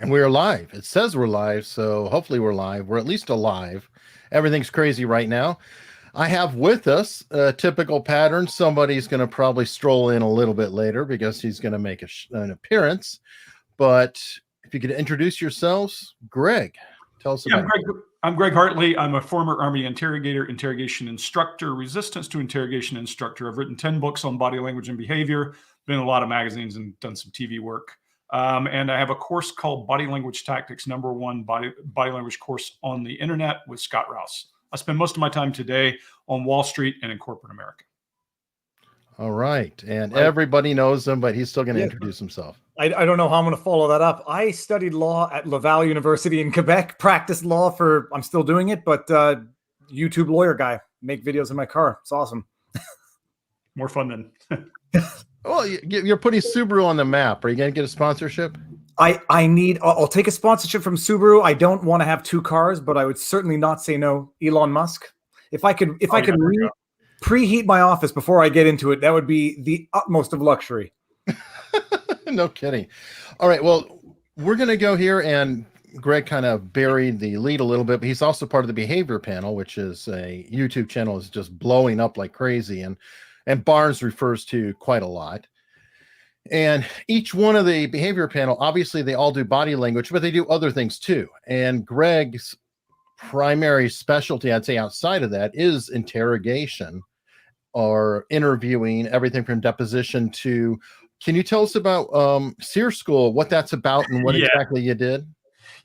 And we're live. It says we're live, so hopefully we're live. We're at least alive. Everything's crazy right now. I have with us a typical pattern. Somebody's going to probably stroll in a little bit later because he's going to make an appearance. But if you could introduce yourselves, Greg, tell us about it. I'm Greg Hartley. I'm a former Army interrogator, interrogation instructor, resistance to interrogation instructor. I've written 10 books on body language and behavior, been in a lot of magazines and done some TV work. And I have a course called Body Language Tactics, #1 body language course on the internet with Scott Rouse. I spend most of my time today on Wall Street and in corporate America. All right. And everybody knows him, but he's still going to introduce himself. I don't know how I'm going to follow that up. I studied law at Laval University in Quebec, practiced law I'm still doing it, but YouTube lawyer guy, make videos in my car. It's awesome. More fun than... Well, you're putting Subaru on the map. Are you going to get a sponsorship? I'll take a sponsorship from Subaru. I don't want to have 2 cars, but I would certainly not say no. Elon Musk. If I could preheat my office before I get into it, that would be the utmost of luxury. No kidding. All right. Well, we're going to go here, and Greg kind of buried the lead a little bit, but he's also part of the behavior panel, which is a YouTube channel is just blowing up like crazy. And Barnes refers to quite a lot. And each one of the behavior panel, obviously they all do body language, but they do other things too. And Greg's primary specialty, I'd say outside of that, is interrogation or interviewing, everything from deposition to, can you tell us about SEER School, what that's about and what exactly you did?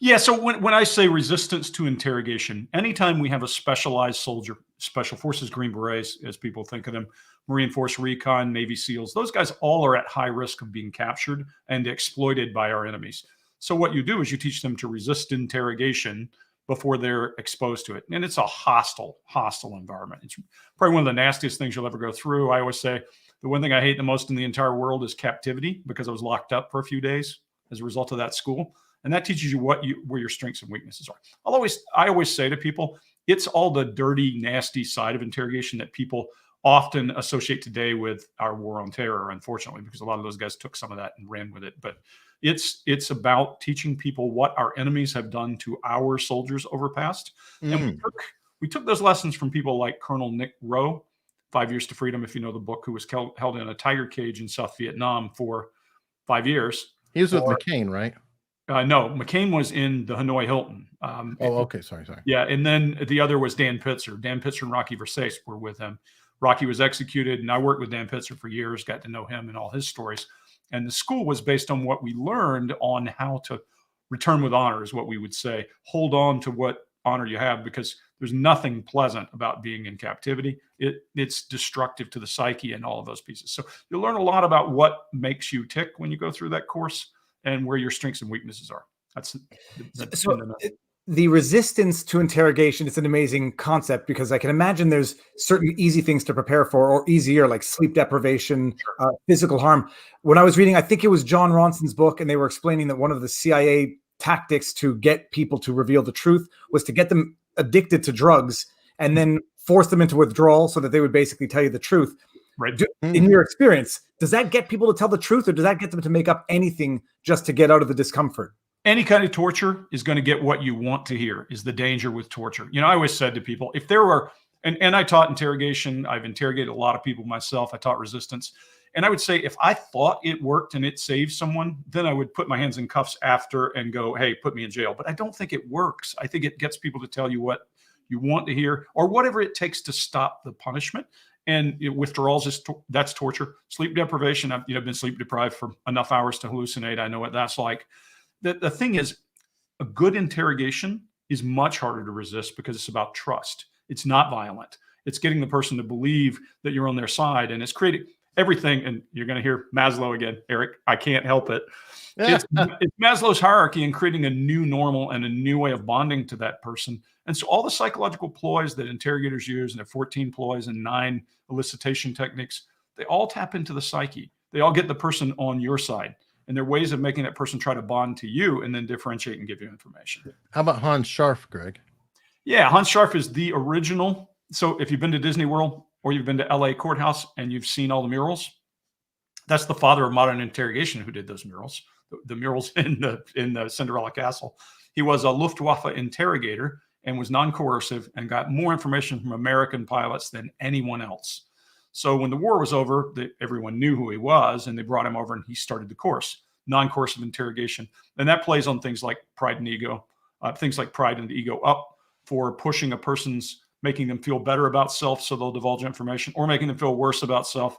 Yeah, so when I say resistance to interrogation, anytime we have a specialized soldier, Special Forces, Green Berets, as people think of them, Marine Force Recon, Navy SEALs, those guys all are at high risk of being captured and exploited by our enemies. So what you do is you teach them to resist interrogation before they're exposed to it. And it's a hostile environment. It's probably one of the nastiest things you'll ever go through. I always say the one thing I hate the most in the entire world is captivity, because I was locked up for a few days as a result of that school. And that teaches you where your strengths and weaknesses are. I always say to people, it's all the dirty, nasty side of interrogation that people often associate today with our war on terror, unfortunately, because a lot of those guys took some of that and ran with it. But it's about teaching people what our enemies have done to our soldiers over past. And we took those lessons from people like Colonel Nick Rowe, 5 Years to Freedom, if you know the book, who was held in a tiger cage in South Vietnam for 5 years. He was with McCain, right? No, McCain was in the Hanoi Hilton. Okay. Sorry. Yeah, and then the other was Dan Pitzer. Dan Pitzer and Rocky Versace were with him. Rocky was executed, and I worked with Dan Pitzer for years, got to know him and all his stories. And the school was based on what we learned on how to return with honor, is what we would say. Hold on to what honor you have, because there's nothing pleasant about being in captivity. It's destructive to the psyche and all of those pieces. So you'll learn a lot about what makes you tick when you go through that course, and where your strengths and weaknesses are. The resistance to interrogation is an amazing concept, because I can imagine there's certain easy things to prepare for, or easier, like sleep deprivation, physical harm. When I was reading, I think it was John Ronson's book, and they were explaining that one of the CIA tactics to get people to reveal the truth was to get them addicted to drugs and then force them into withdrawal so that they would basically tell you the truth. Right. In your experience, does that get people to tell the truth, or does that get them to make up anything just to get out of the discomfort? Any kind of torture is going to get what you want to hear, is the danger with torture. You know, I always said to people, if there were, and I taught interrogation, I've interrogated a lot of people myself, I taught resistance. And I would say, if I thought it worked and it saved someone, then I would put my hands in cuffs after and go, hey, put me in jail. But I don't think it works. I think it gets people to tell you what you want to hear, or whatever it takes to stop the punishment. And withdrawals, that's torture. Sleep deprivation, I've been sleep deprived for enough hours to hallucinate. I know what that's like. The thing is, a good interrogation is much harder to resist, because it's about trust. It's not violent. It's getting the person to believe that you're on their side, and it's creating everything. And you're going to hear Maslow again, Eric. I can't help it. It's Maslow's hierarchy, and creating a new normal and a new way of bonding to that person. And so all the psychological ploys that interrogators use, and their 14 ploys and 9 elicitation techniques, they all tap into the psyche. They all get the person on your side. And there are ways of making that person try to bond to you and then differentiate and give you information. How about Hans Scharf, Greg? Yeah, Hans Scharf is the original. So if you've been to Disney World or you've been to LA Courthouse and you've seen all the murals, That's the father of modern interrogation who did those murals, the murals in the Cinderella Castle. He was a Luftwaffe interrogator and was non-coercive and got more information from American pilots than anyone else. So when the war was over, everyone knew who he was, and they brought him over, and he started the course, non-coercive interrogation. And that plays on things like pride and ego, things like pride and ego up for pushing a person's, making them feel better about self so they'll divulge information, or making them feel worse about self,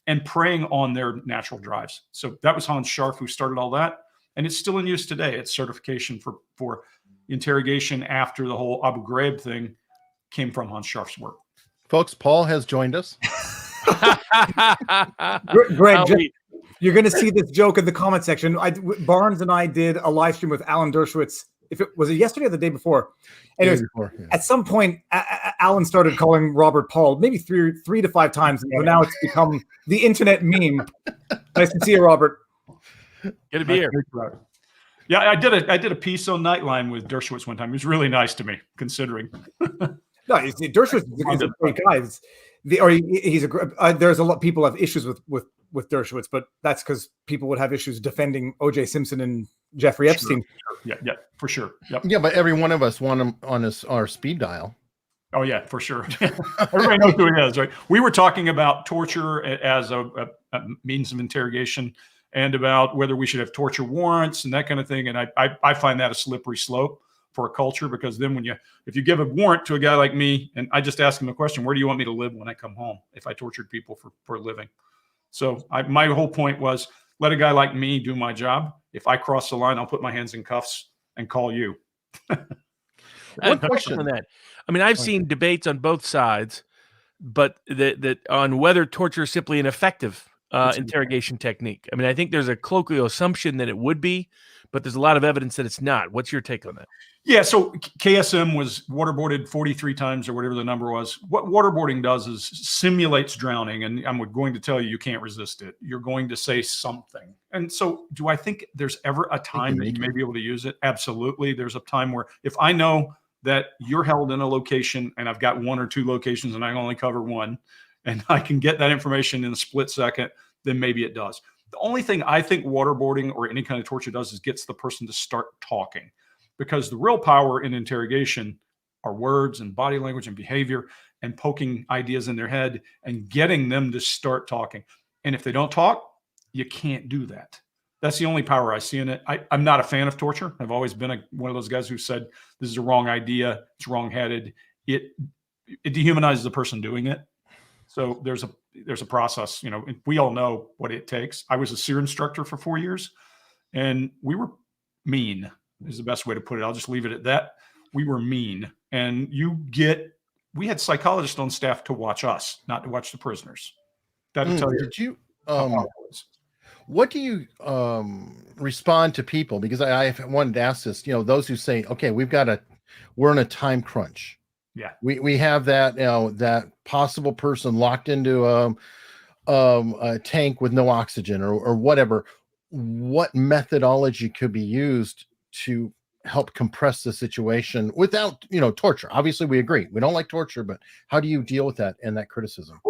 and preying on their natural drives. So that was Hans Scharf who started all that. And it's still in use today. It's certification for interrogation after the whole Abu Ghraib thing came from Hans Scharf's work. Folks, Paul has joined us. Greg, you're going to see this joke in the comment section. Barnes and I did a live stream with Alan Dershowitz. If it was yesterday or the day before. Anyways, at some point, Alan started calling Robert Paul maybe three to five times. And so now it's become the internet meme. Nice to see you, Robert. Good to be here. Yeah, I did a piece on Nightline with Dershowitz one time. He was really nice to me, considering. No, Dershowitz is a great guy. There's a lot of people have issues with Dershowitz, but that's because people would have issues defending O.J. Simpson and Jeffrey Epstein. Sure. Yeah, for sure. Yep. Yeah, but every one of us want him on our speed dial. Oh yeah, for sure. Everybody knows who he is, right? We were talking about torture as a means of interrogation, and about whether we should have torture warrants and that kind of thing. And I find that a slippery slope for a culture, because then if you give a warrant to a guy like me, and I just ask him a question, where do you want me to live when I come home if I tortured people for a living? So my whole point was, let a guy like me do my job. If I cross the line, I'll put my hands in cuffs and call you. One question on that. I mean, I've seen debates on both sides, but that on whether torture is simply an effective interrogation technique. I mean, I think there's a colloquial assumption that it would be, but there's a lot of evidence that it's not. What's your take on that? Yeah, so KSM was waterboarded 43 times or whatever the number was. What waterboarding does is simulates drowning, and I'm going to tell you, you can't resist it. You're going to say something. And so do I think there's ever a time that you may be able to use it? Absolutely. There's a time where if I know that you're held in a location and I've got one or two locations and I only cover one, and I can get that information in a split second, then maybe it does. The only thing I think waterboarding or any kind of torture does is gets the person to start talking, because the real power in interrogation are words and body language and behavior and poking ideas in their head and getting them to start talking. And if they don't talk, you can't do that. That's the only power I see in it. I'm not a fan of torture. I've always been one of those guys who said, this is a wrong idea. It's wrong-headed. It dehumanizes the person doing it. So there's a process, we all know what it takes. I was a SEER instructor for 4 years, and we were mean is the best way to put it. I'll just leave it at that. We were mean, and we had psychologists on staff to watch us, not to watch the prisoners. That'll tell you. Did you, what do you respond to people? Because I wanted to ask this, those who say, okay, we're in a time crunch. Yeah, we have that that possible person locked into a tank with no oxygen or whatever. What methodology could be used to help compress the situation without torture? Obviously, we agree we don't like torture, but how do you deal with that and that criticism?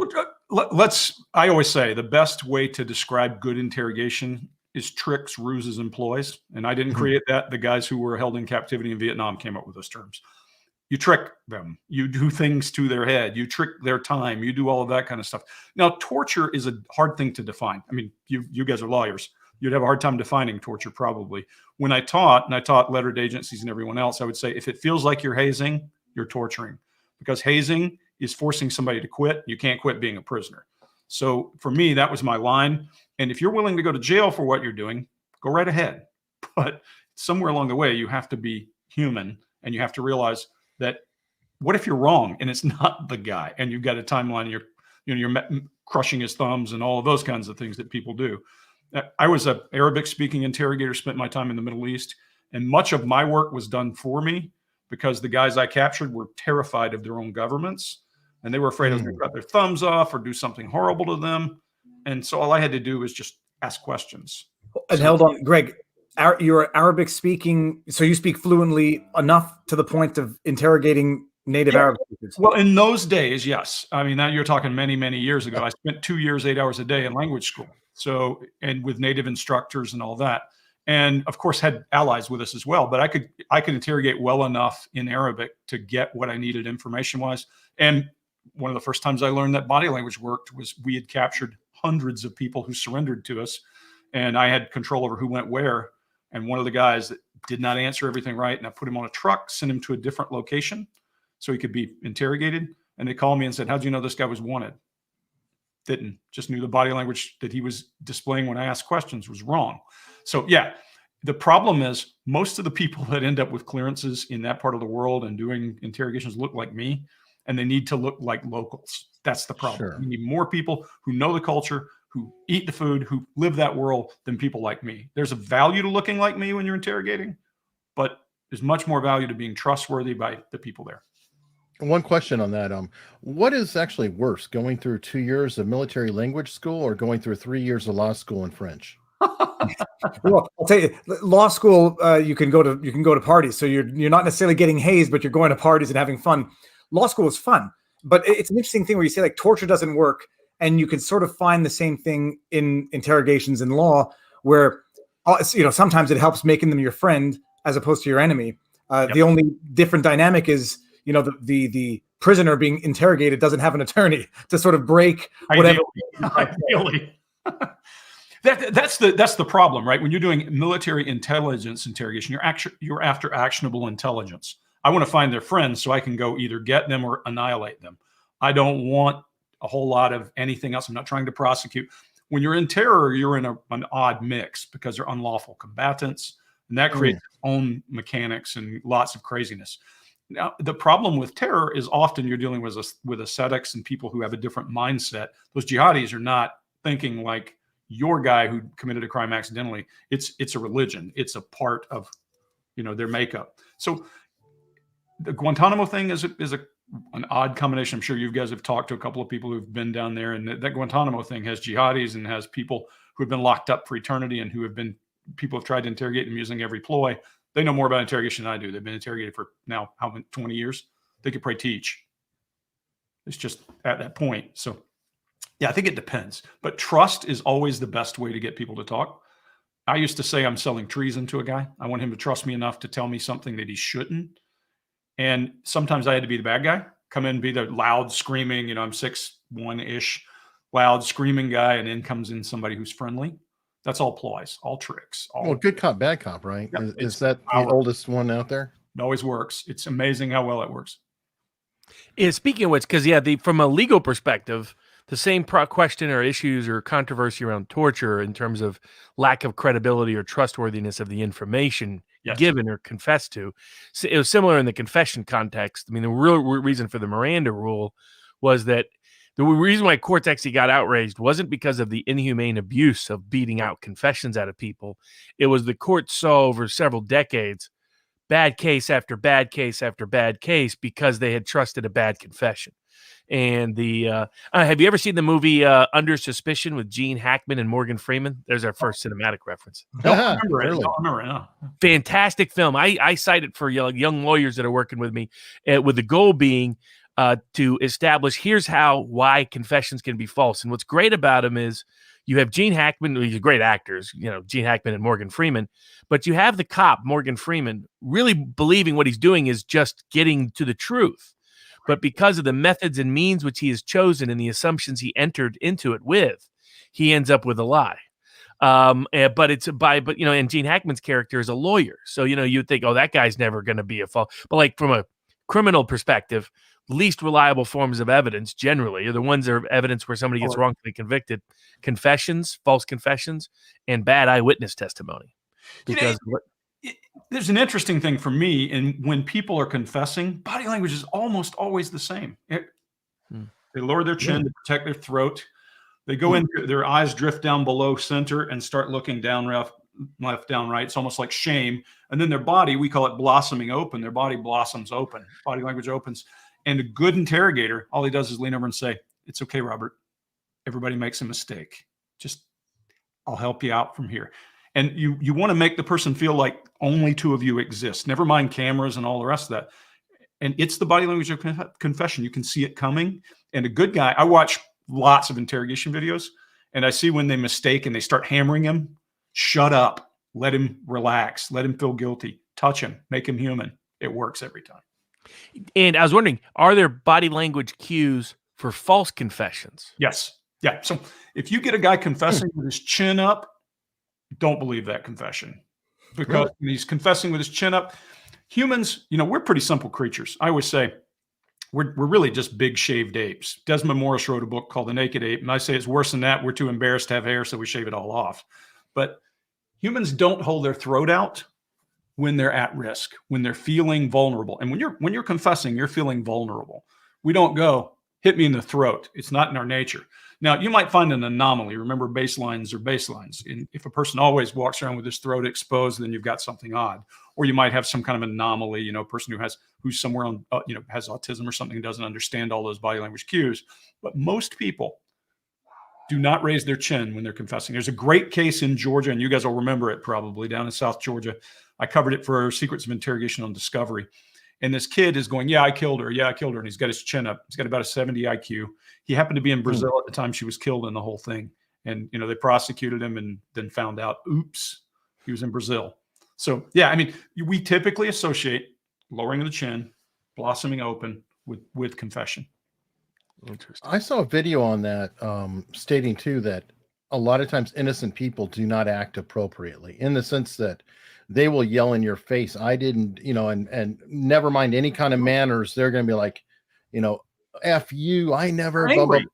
I always say the best way to describe good interrogation is tricks, ruses, and ploys. And I didn't create that. The guys who were held in captivity in Vietnam came up with those terms. You trick them. You do things to their head. You trick their time. You do all of that kind of stuff. Now, torture is a hard thing to define. I mean, you guys are lawyers. You'd have a hard time defining torture probably. When I taught lettered agencies and everyone else, I would say, if it feels like you're hazing, you're torturing. Because hazing is forcing somebody to quit. You can't quit being a prisoner. So for me, that was my line. And if you're willing to go to jail for what you're doing, go right ahead. But somewhere along the way, you have to be human, and you have to realize that what if you're wrong and it's not the guy, and you've got a timeline, you're crushing his thumbs and all of those kinds of things that people do. I was an Arabic-speaking interrogator, spent my time in the Middle East, and much of my work was done for me because the guys I captured were terrified of their own governments, and they were afraid of cut their thumbs off or do something horrible to them. And so all I had to do was just ask questions. And hold on, Greg, you're Arabic speaking, so you speak fluently enough to the point of interrogating native Arab speakers. Well, in those days, yes. I mean, now you're talking many, many years ago. I spent 2 years, 8 hours a day in language school. So, and with native instructors and all that. And of course had allies with us as well, but I could interrogate well enough in Arabic to get what I needed information wise. And one of the first times I learned that body language worked was we had captured hundreds of people who surrendered to us, and I had control over who went where. And one of the guys that did not answer everything right, and I put him on a truck, sent him to a different location so he could be interrogated. And they called me and said, how'd you know this guy was wanted? Didn't, just knew the body language that he was displaying when I asked questions was wrong. So yeah, the problem is most of the people that end up with clearances in that part of the world and doing interrogations look like me, and they need to look like locals. That's the problem. Sure. We need more people who know the culture, who eat the food, who live that world than people like me. There's a value to looking like me when you're interrogating, but there's much more value to being trustworthy by the people there. One question on that. What is actually worse, going through 2 years of military language school or going through 3 years of law school in French? Well, I'll tell you, law school, you can go to parties. So you're not necessarily getting hazed, but you're going to parties and having fun. Law school is fun, but it's an interesting thing where you say like torture doesn't work, and you can sort of find the same thing in interrogations in law, where sometimes it helps making them your friend as opposed to your enemy. Yep. The only different dynamic is the prisoner being interrogated doesn't have an attorney to sort of break whatever. Ideally. That's the problem, right? When you're doing military intelligence interrogation, you're after actionable intelligence. I want to find their friends so I can go either get them or annihilate them. I don't want a whole lot of anything else. I'm not trying to prosecute. When you're in terror, you're in an odd mix because they're unlawful combatants, and that creates its own mechanics and lots of craziness. Now, the problem with terror is often you're dealing with ascetics and people who have a different mindset. Those jihadis are not thinking like your guy who committed a crime accidentally. It's a religion. It's a part of their makeup. So the Guantanamo thing is an odd combination. I'm sure you guys have talked to a couple of people who've been down there, and that Guantanamo thing has jihadis and has people who have been locked up for eternity and people have tried to interrogate them using every ploy. They know more about interrogation than I do. They've been interrogated for now, 20 years? They could probably teach. It's just at that point. So yeah, I think it depends. But trust is always the best way to get people to talk. I used to say I'm selling treason to a guy. I want him to trust me enough to tell me something that he shouldn't. And sometimes I had to be the bad guy, come in and be the loud screaming, I'm 6'1"-ish, loud screaming guy, and then comes in somebody who's friendly. That's all ploys, all tricks. Well, good cop, bad cop, right? Yeah, is that the oldest one out there? It always works. It's amazing how well it works. Yeah, speaking of which, because from a legal perspective, the same question or issues or controversy around torture in terms of lack of credibility or trustworthiness of the information given or confessed to, it was similar in the confession context. I mean, the real reason for the Miranda rule was that the reason why courts actually got outraged wasn't because of the inhumane abuse of beating out confessions out of people. It was the court saw over several decades bad case after bad case after bad case because they had trusted a bad confession. And have you ever seen the movie Under Suspicion with Gene Hackman and Morgan Freeman? There's our first cinematic reference. Don't remember it. Fantastic film. I cite it for young lawyers that are working with me, with the goal being to establish why confessions can be false. And what's great about him is you have Gene Hackman, these are great actors, Gene Hackman and Morgan Freeman, but you have the cop, Morgan Freeman, really believing what he's doing is just getting to the truth. But because of the methods and means which he has chosen and the assumptions he entered into it with, he ends up with a lie. And Gene Hackman's character is a lawyer. So, you'd think, oh, that guy's never going to be a false. But like from a criminal perspective, least reliable forms of evidence generally are the ones that are evidence where somebody gets wrongfully convicted: confessions, false confessions, and bad eyewitness testimony. Because there's an interesting thing for me, and when people are confessing, body language is almost always the same. They lower their chin to protect their throat. They go in, their eyes drift down below center and start looking down left, down right. It's almost like shame. And then their body, we call it blossoming open. Their body blossoms open. Body language opens. And a good interrogator, all he does is lean over and say, "It's okay, Robert. Everybody makes a mistake. Just, I'll help you out from here." And you want to make the person feel like only two of you exist. Never mind cameras and all the rest of that. And it's the body language of confession. You can see it coming. And a good guy, I watch lots of interrogation videos, And I see when they mistake and they start hammering him, shut up, let him relax, let him feel guilty, touch him, make him human. It works every time. And I was wondering, are there body language cues for false confessions? Yes. Yeah. So if you get a guy confessing with his chin up, don't believe that confession, because when he's confessing with his chin up, humans, we're pretty simple creatures. I always say we're really just big shaved apes. Desmond Morris wrote a book called The Naked Ape, and I say it's worse than that. We're too embarrassed to have hair, so we shave it all off. But humans don't hold their throat out when they're at risk, when they're feeling vulnerable. And when you're confessing, you're feeling vulnerable. We don't go, hit me in the throat. It's not in our nature. Now, you might find an anomaly. Remember, baselines are baselines. And if a person always walks around with his throat exposed, then you've got something odd. Or you might have some kind of anomaly, a person who's somewhere on, has autism or something, doesn't understand all those body language cues. But most people do not raise their chin when they're confessing. There's a great case in Georgia, and you guys will remember it probably, down in South Georgia. I covered it for Secrets of Interrogation on Discovery. And this kid is going, yeah, I killed her. Yeah, I killed her. And he's got his chin up. He's got about a 70 IQ. He happened to be in Brazil at the time she was killed in the whole thing. And, they prosecuted him and then found out, oops, he was in Brazil. So, yeah, we typically associate lowering of the chin, blossoming open with confession. Interesting. I saw a video on that stating, too, that a lot of times innocent people do not act appropriately, in the sense that they will yell in your face, I didn't, and never mind any kind of manners. They're going to be like, F you, I never. They're angry. Blah, blah.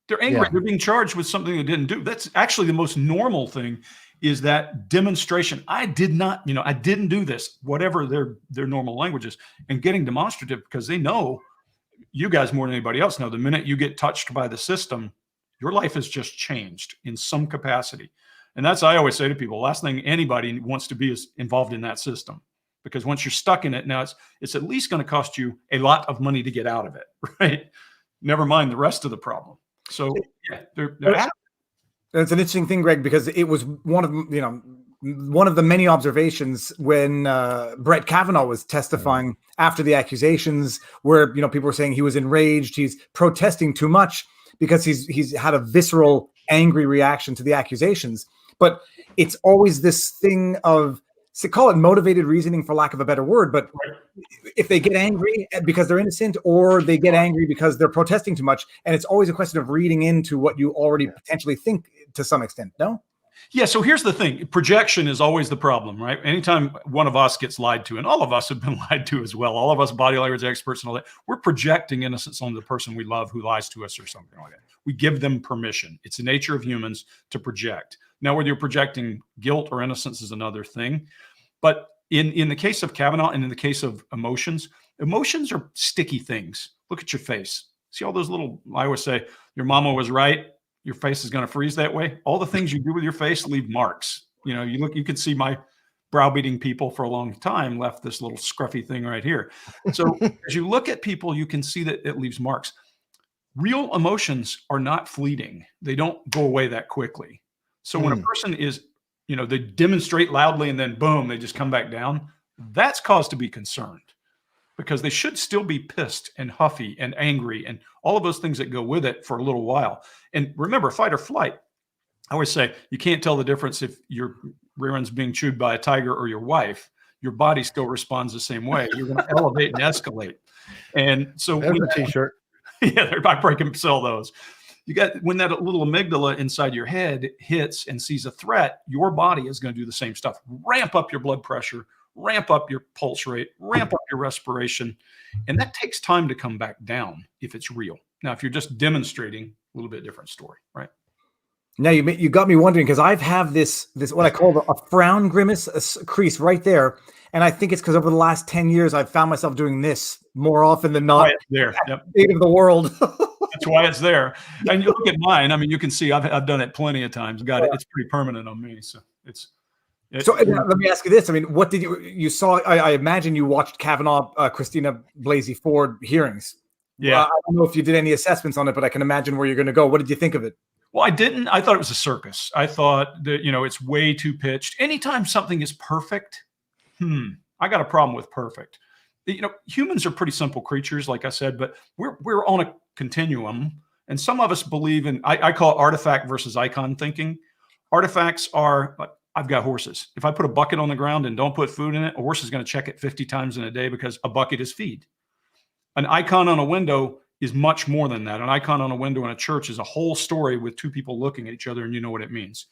They're angry. Yeah. They're being charged with something they didn't do. That's actually the most normal thing, is that demonstration. I didn't do this, whatever their normal language is, and getting demonstrative, because they know, you guys more than anybody else know, the minute you get touched by the system, your life has just changed in some capacity. And that's, I always say to people, last thing anybody wants to be is involved in that system, because once you're stuck in it, now it's at least going to cost you a lot of money to get out of it, right? Never mind the rest of the problem. So yeah, they're it's an interesting thing, Greg, because it was one of the many observations when Brett Kavanaugh was testifying after the accusations, where people were saying he was enraged, he's protesting too much because he's had a visceral, angry reaction to the accusations. But it's always this thing of, call it motivated reasoning, for lack of a better word. But if they get angry because they're innocent, or they get angry because they're protesting too much, and it's always a question of reading into what you already potentially think to some extent. No? Yeah. So here's the thing. Projection is always the problem, right? Anytime one of us gets lied to, and all of us have been lied to as well, all of us body language experts and all that, we're projecting innocence on the person we love who lies to us or something like that. We give them permission. It's the nature of humans to project. Now, whether you're projecting guilt or innocence is another thing. But in the case of Kavanaugh, and in the case of emotions are sticky things. Look at your face. See all those little, I always say, your mama was right. Your face is going to freeze that way. All the things you do with your face leave marks. You can see my browbeating people for a long time left this little scruffy thing right here. So as you look at people, you can see that it leaves marks. Real emotions are not fleeting. They don't go away that quickly. So when a person is, they demonstrate loudly and then boom, they just come back down, that's cause to be concerned, because they should still be pissed and huffy and angry and all of those things that go with it for a little while. And remember, fight or flight. I always say you can't tell the difference if your rear end's being chewed by a tiger or your wife. Your body still responds the same way. You're going to elevate and escalate. And so there's a t-shirt. Yeah, I break and sell those. When that little amygdala inside your head hits and sees a threat, your body is going to do the same stuff. Ramp up your blood pressure, ramp up your pulse rate, ramp up your respiration. And that takes time to come back down if it's real. Now, if you're just demonstrating, a little bit different story, right? Now you got me wondering, because I have this what I call a frown grimace, a crease right there. And I think it's because over the last 10 years, I've found myself doing this more often than not. Right there. Yep. State of the world. That's why it's there. And you look at mine. You can see I've done it plenty of times. It's pretty permanent on me. So So let me ask you this. What did you saw? I imagine you watched Kavanaugh, Christina Blasey Ford hearings. Yeah. I don't know if you did any assessments on it, but I can imagine where you're going to go. What did you think of it? Well, I didn't. I thought it was a circus. I thought that, it's way too pitched. Anytime something is perfect, I got a problem with perfect. Humans are pretty simple creatures, like I said, but we're on a continuum, And some of us believe in, I call it artifact versus icon thinking. Artifacts are, I've got horses. If I put a bucket on the ground and don't put food in it, a horse is going to check it 50 times in a day because a bucket is feed. An icon on a window is much more than that. An icon on a window in a church is a whole story with two people looking at each other, and you know what it means.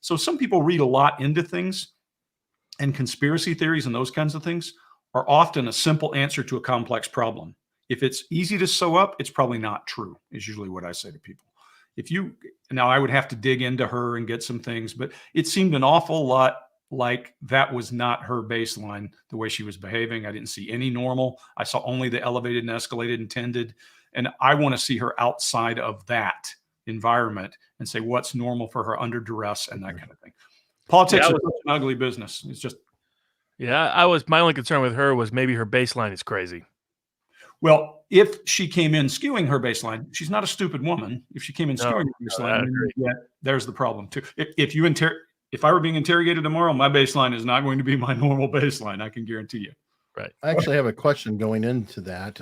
So some people read a lot into things, and conspiracy theories and those kinds of things are often a simple answer to a complex problem. If it's easy to sew up, it's probably not true, is usually what I say to people. Now I would have to dig into her and get some things, but it seemed an awful lot like that was not her baseline, the way she was behaving. I didn't see any normal. I saw only the elevated and escalated and tended. And I want to see her outside of that environment and say what's normal for her under duress and that kind of thing. Politics is an ugly business. It's just. Yeah, my only concern with her was maybe her baseline is crazy. Well, if she came in skewing her baseline, she's not a stupid woman. If she came in skewing her baseline, there's the problem too. If I were being interrogated tomorrow, my baseline is not going to be my normal baseline. I can guarantee you. Right. I actually have a question going into that.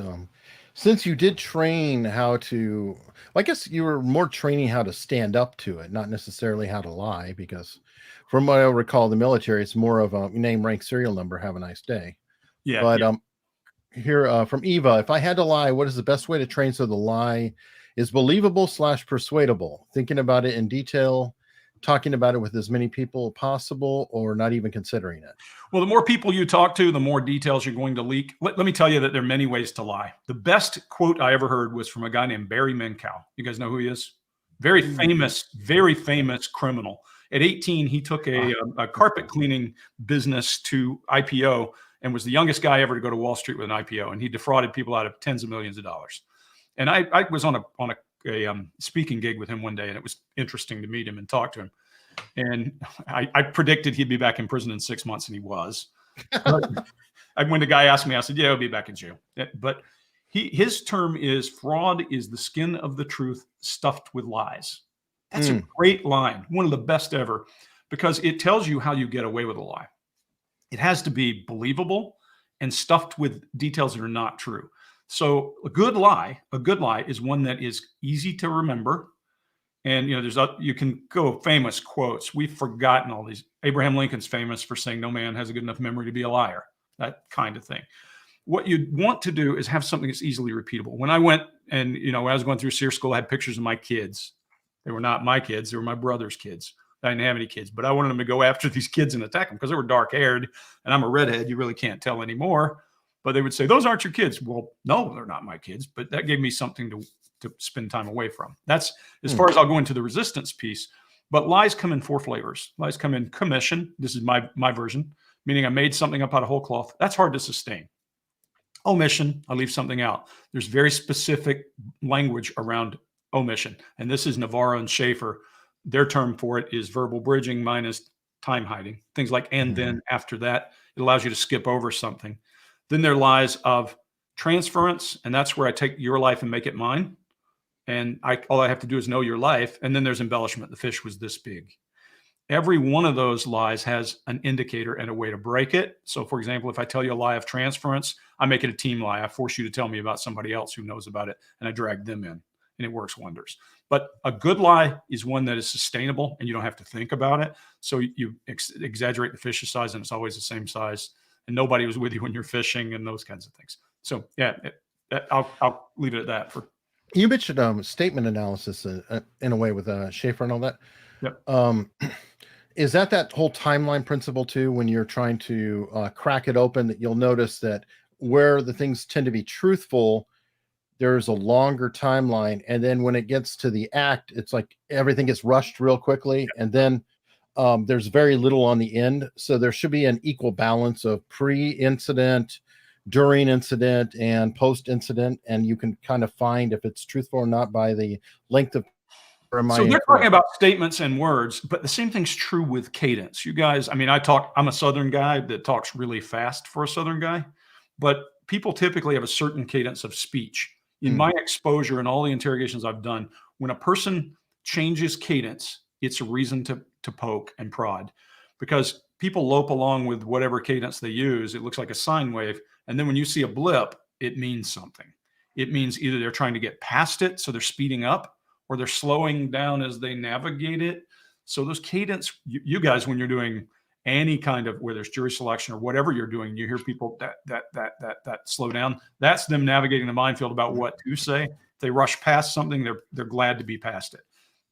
Since you did train how to, I guess you were more training how to stand up to it, not necessarily how to lie, because from what I recall, the military, it's more of a name, rank, serial number, have a nice day. Yeah. But here from Eva, if I had to lie, what is the best way to train so the lie is believable / persuadable? Thinking about it in detail, talking about it with as many people possible, or not even considering it? Well, the more people you talk to, the more details you're going to leak. Let me tell you that there are many ways to lie. The best quote I ever heard was from a guy named Barry Minkow. You guys know who he is? Very famous criminal. At 18, he took a carpet cleaning business to IPO and was the youngest guy ever to go to Wall Street with an IPO. And he defrauded people out of tens of millions of dollars. And I was on a speaking gig with him one day, and it was interesting to meet him and talk to him. And I predicted he'd be back in prison in 6 months, and he was. When the guy asked me, I said, yeah, he'll be back in jail. But his term is fraud is the skin of the truth stuffed with lies. That's a great line, one of the best ever, because it tells you how you get away with a lie. It has to be believable and stuffed with details that are not true. So a good lie is one that is easy to remember. And, you can go famous quotes. We've forgotten all these. Abraham Lincoln's famous for saying no man has a good enough memory to be a liar, that kind of thing. What you want to do is have something that's easily repeatable. When I went and, when I was going through SEER school, I had pictures of my kids. They were not my kids. They were my brother's kids. I didn't have any kids, but I wanted them to go after these kids and attack them because they were dark haired and I'm a redhead. You really can't tell anymore. But they would say, those aren't your kids. Well, no, they're not my kids, but that gave me something to spend time away from. That's as far as I'll go into the resistance piece. But lies come in 4 flavors. Lies come in commission. This is my version, meaning I made something up out of whole cloth. That's hard to sustain. Omission, I leave something out. There's very specific language around omission. And this is Navarro and Schaefer. Their term for it is verbal bridging minus time hiding. Things like and then after that, it allows you to skip over something. Then there are lies of transference, and that's where I take your life and make it mine. And all I have to do is know your life. And then there's embellishment. The fish was this big. Every one of those lies has an indicator and a way to break it. So, for example, if I tell you a lie of transference, I make it a team lie. I force you to tell me about somebody else who knows about it, and I drag them in, and it works wonders. But a good lie is one that is sustainable, and you don't have to think about it. So you exaggerate the fish's size, and it's always the same size, and nobody was with you when you're fishing and those kinds of things. So, yeah, I'll leave it at that. You mentioned statement analysis in a way with Schaefer and all that. Yep. Is that whole timeline principle too? When you're trying to crack it open, that you'll notice that where the things tend to be truthful, there's a longer timeline, and then when it gets to the act, it's like everything gets rushed real quickly, and then there's very little on the end. So there should be an equal balance of pre-incident, during incident, and post-incident, and you can kind of find if it's truthful or not by the length of. So they're talking about statements and words, but the same thing's true with cadence. You guys, I'm a Southern guy that talks really fast for a Southern guy, but people typically have a certain cadence of speech. In my exposure and all the interrogations I've done, when a person changes cadence, it's a reason to poke and prod, because people lope along with whatever cadence they use. It looks like a sine wave. And then when you see a blip, it means something. It means either they're trying to get past it, so they're speeding up, or they're slowing down as they navigate it. So those cadence, you guys, when you're doing any kind of, where there's jury selection or whatever you're doing, you hear people that slow down. That's them navigating the minefield about what to say. If they rush past something, they're glad to be past it.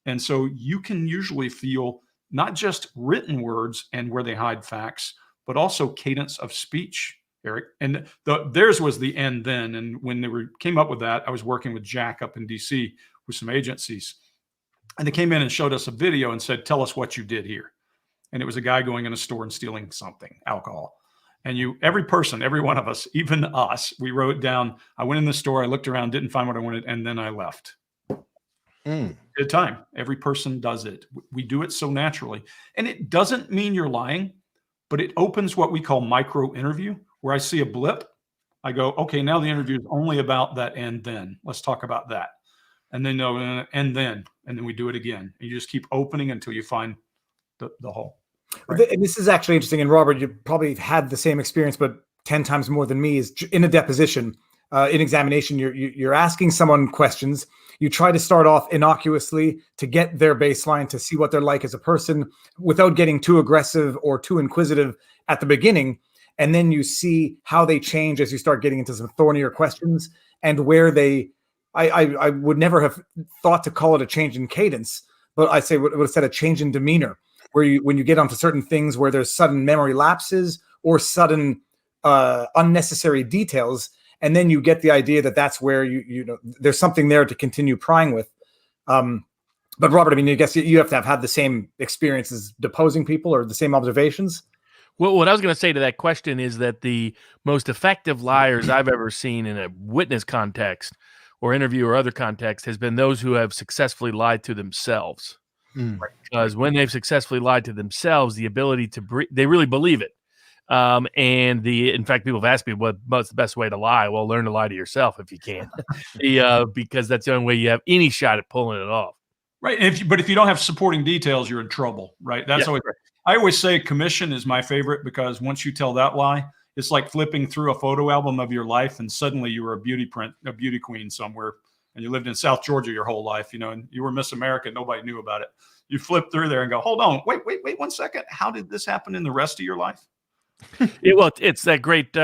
And so you can usually feel not just written words and where they hide facts, but also cadence of speech, Eric. And theirs was the and then. And when they came up with that, I was working with Jack up in DC with some agencies. And they came in and showed us a video and said, tell us what you did here. And it was a guy going in a store and stealing something, alcohol. And every person, every one of us, even us, we wrote down, I went in the store, I looked around, didn't find what I wanted, and then I left. Good time. Every person does it. We do it so naturally. And it doesn't mean you're lying, but it opens what we call micro interview, where I see a blip. I go, okay, now the interview is only about that and then. Let's talk about that. And then, no, and then we do it again. And you just keep opening until you find the hole. Right? And this is actually interesting. And Robert, you probably had the same experience, but 10 times more than me, is in a deposition, in examination, you're asking someone questions. You try to start off innocuously to get their baseline, to see what they're like as a person without getting too aggressive or too inquisitive at the beginning. And then you see how they change as you start getting into some thornier questions, and where I would never have thought to call it a change in cadence, but I say would have said a change in demeanor, where when you get onto certain things where there's sudden memory lapses or sudden unnecessary details, and then you get the idea that that's where you know there's something there to continue prying with. But Robert, I mean, I guess you have to have had the same experiences deposing people, or the same observations. Well, what I was going to say to that question is that the most effective liars I've ever seen in a witness context or interview or other context has been those who have successfully lied to themselves. Because when they've successfully lied to themselves, the ability to they really believe it. In fact, people have asked me what's the best way to lie. Well, learn to lie to yourself if you can, because that's the only way you have any shot at pulling it off. Right. But if you don't have supporting details, you're in trouble. Right. That's always right. I always say commission is my favorite, because once you tell that lie, it's like flipping through a photo album of your life, and suddenly you were a beauty queen somewhere, and you lived in South Georgia your whole life, and you were Miss America. Nobody knew about it. You flip through there and go, hold on, wait 1 second. How did this happen in the rest of your life? It's that great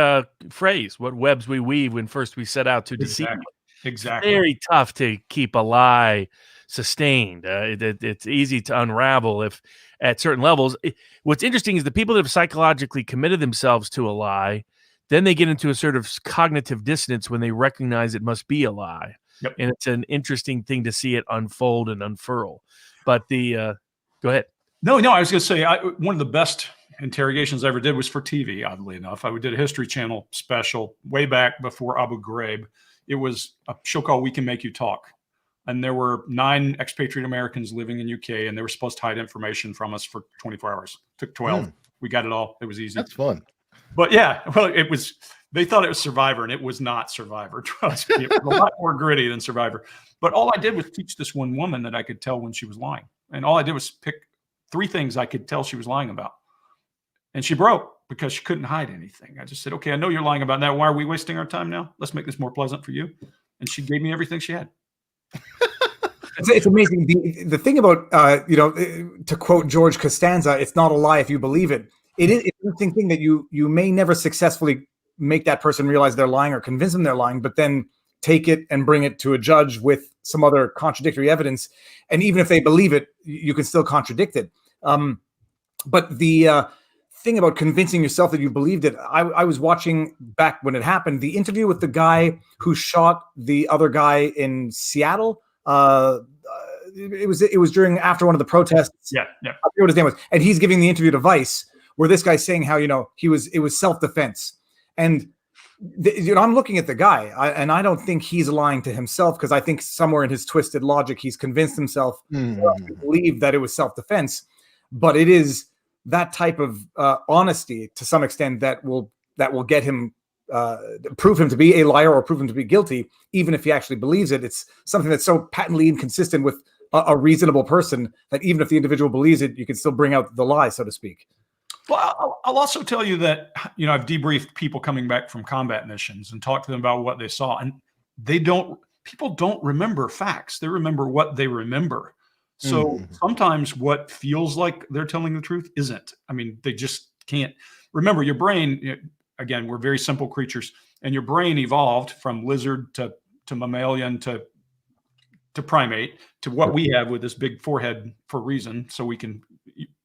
phrase, what webs we weave when first we set out to deceive. Exactly. It's very tough to keep a lie sustained. It's easy to unravel if at certain levels. What's interesting is the people that have psychologically committed themselves to a lie, then they get into a sort of cognitive dissonance when they recognize it must be a lie. Yep. And it's an interesting thing to see it unfold and unfurl. But go ahead. No, I was going to say, one of the best interrogations I ever did was for TV, oddly enough. I did a History Channel special way back before Abu Ghraib. It was a show called We Can Make You Talk. And there were 9 expatriate Americans living in UK, and they were supposed to hide information from us for 24 hours. It took 12. We got it all. It was easy. That's fun. But yeah, well, they thought it was Survivor, and it was not Survivor. Trust me, it was a lot more gritty than Survivor. But all I did was teach this one woman that I could tell when she was lying. And all I did was pick 3 things I could tell she was lying about. And she broke because she couldn't hide anything. I just said, okay, I know you're lying about that. Why are we wasting our time now? Let's make this more pleasant for you. And she gave me everything she had. It's amazing. The thing about, to quote George Costanza, it's not a lie if you believe it. It is an interesting thing that you may never successfully make that person realize they're lying or convince them they're lying, but then take it and bring it to a judge with some other contradictory evidence. And even if they believe it, you can still contradict it. But the thing about convincing yourself that you believed it, I was watching back when it happened, the interview with the guy who shot the other guy in Seattle. It was during after one of the protests. Yeah. I forget what his name was, and he's giving the interview to Vice, where this guy's saying how it was self-defense, and I'm looking at the guy, and I don't think he's lying to himself, because I think somewhere in his twisted logic he's convinced himself to believe that it was self-defense, but it is that type of honesty to some extent that will get him. Prove him to be a liar or prove him to be guilty, even if he actually believes it. It's something that's so patently inconsistent with a reasonable person that even if the individual believes it, you can still bring out the lie, so to speak. Well, I'll also tell you that, I've debriefed people coming back from combat missions and talked to them about what they saw. And people don't remember facts. They remember what they remember. So sometimes what feels like they're telling the truth isn't. I mean, they just can't. Remember, your brain, again, we're very simple creatures, and your brain evolved from lizard to mammalian to primate to what we have with this big forehead for a reason, so we can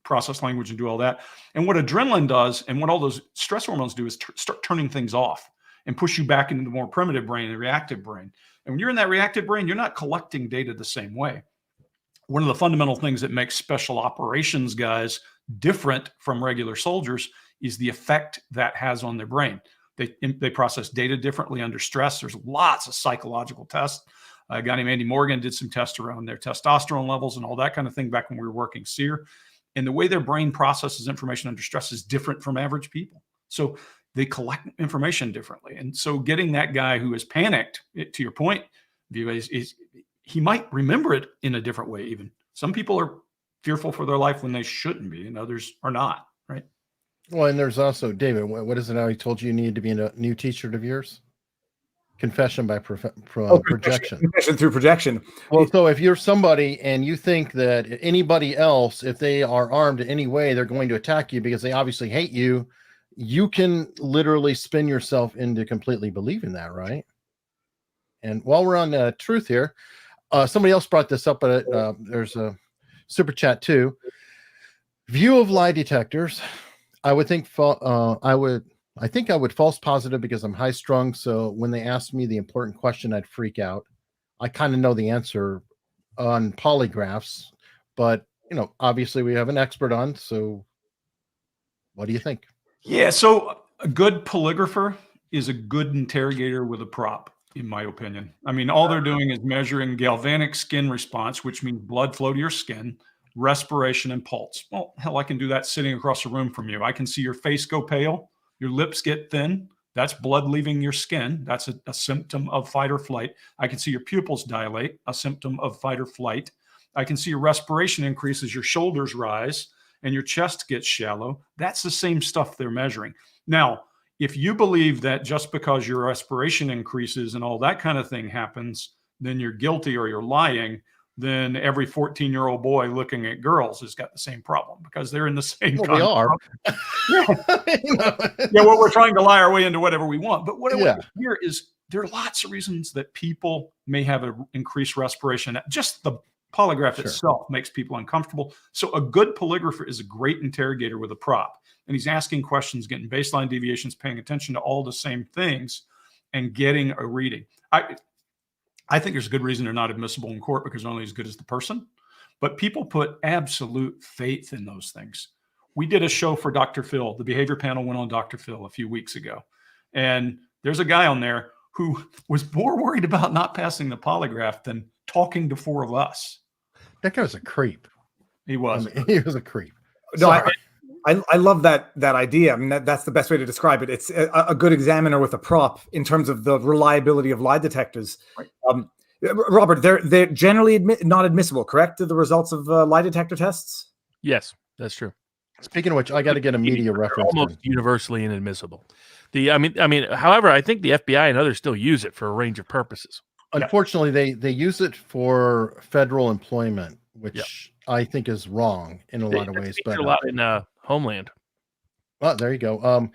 process language and do all that. And what adrenaline does and what all those stress hormones do is start turning things off and push you back into the more primitive brain, the reactive brain. And when you're in that reactive brain, you're not collecting data the same way. One of the fundamental things that makes special operations guys different from regular soldiers is the effect that has on their brain. They process data differently under stress. There's lots of psychological tests. A guy named Andy Morgan did some tests around their testosterone levels and all that kind of thing back when we were working SEER. And the way their brain processes information under stress is different from average people. So they collect information differently. And so getting that guy who is panicked, to your point, Viva, is he might remember it in a different way even. Some people are fearful for their life when they shouldn't be, and others are not, right? Well, and there's also, David, what is it now? He told you need to be a new t-shirt of yours? Confession by projection. Confession through projection. Well, so if you're somebody and you think that anybody else, if they are armed in any way, they're going to attack you because they obviously hate you, you can literally spin yourself into completely believing that, right? And while we're on truth here, somebody else brought this up, but there's a super chat too. View of lie detectors. I would think I think I would false positive because I'm high strung. So when they ask me the important question, I'd freak out. I kind of know the answer on polygraphs, but obviously we have an expert on. So what do you think? Yeah. So a good polygrapher is a good interrogator with a prop, in my opinion. I mean, all they're doing is measuring galvanic skin response, which means blood flow to your skin, respiration, and pulse. Well, hell, I can do that sitting across the room from you. I can see your face go pale. Your lips get thin. That's blood leaving your skin. That's a symptom of fight or flight. I can see your pupils dilate, a symptom of fight or flight. I can see your respiration increase as your shoulders rise and your chest gets shallow. That's the same stuff they're measuring. Now, if you believe that just because your respiration increases and all that kind of thing happens, then you're guilty or you're lying, then every 14-year-old boy looking at girls has got the same problem because they're in the same. Well, we are. Yeah, well, we're trying to lie our way into whatever we want. But what I want to hear is there are lots of reasons that people may have an increased respiration. Just the polygraph itself makes people uncomfortable. So a good polygrapher is a great interrogator with a prop. And he's asking questions, getting baseline deviations, paying attention to all the same things, and getting a reading. I think there's a good reason they're not admissible in court because they're only as good as the person. But people put absolute faith in those things. We did a show for Dr. Phil. The behavior panel went on Dr. Phil a few weeks ago. And there's a guy on there who was more worried about not passing the polygraph than talking to four of us. That guy was a creep. He was. I mean, he was a creep. No, I love that idea. I mean, that's the best way to describe it. It's a good examiner with a prop in terms of the reliability of lie detectors. Right. Robert, they're generally not admissible, correct? The results of lie detector tests? Yes, that's true. Speaking of which, I got to get a media reference. Almost universally inadmissible. I mean, however, I think the FBI and others still use it for a range of purposes. Unfortunately, they use it for federal employment, which I think is wrong in a lot of ways. But a lot in Homeland. Oh, there you go.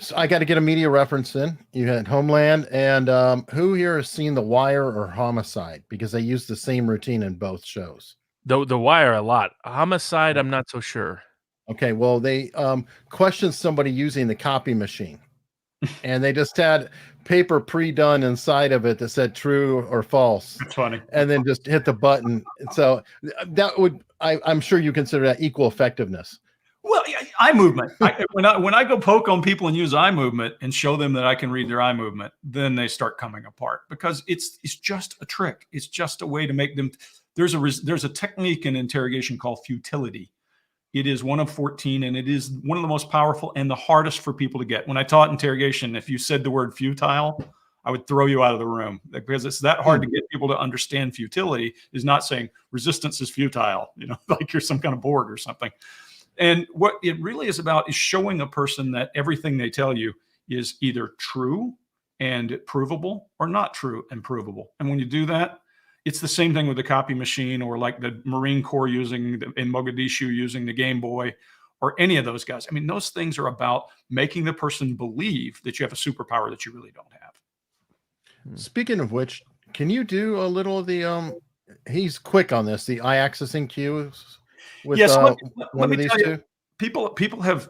So I got to get a media reference in. You had Homeland, and who here has seen The Wire or Homicide? Because they use the same routine in both shows. The Wire a lot. Homicide, I'm not so sure. Okay, well, they questioned somebody using the copy machine, and they just had paper pre-done inside of it that said true or false. That's funny. And then just hit the button. And so that would, I'm sure you consider that equal effectiveness. Well, eye movement. When I go poke on people and use eye movement and show them that I can read their eye movement, then they start coming apart because it's just a trick. It's just a way to make them. There's a technique in interrogation called futility. It is one of 14, and it is one of the most powerful and the hardest for people to get. When I taught interrogation, if you said the word futile, I would throw you out of the room because it's that hard to get people to understand futility. Is not saying resistance is futile, like you're some kind of Borg or something. And what it really is about is showing a person that everything they tell you is either true, and provable or not true and provable. And when you do that, it's the same thing with the copy machine, or like the Marine Corps in Mogadishu using the Game Boy, or any of those guys. I mean, those things are about making the person believe that you have a superpower that you really don't have. Speaking of which, can you do a little of the he's quick on this, the eye accessing cues with yes, one of these two? People have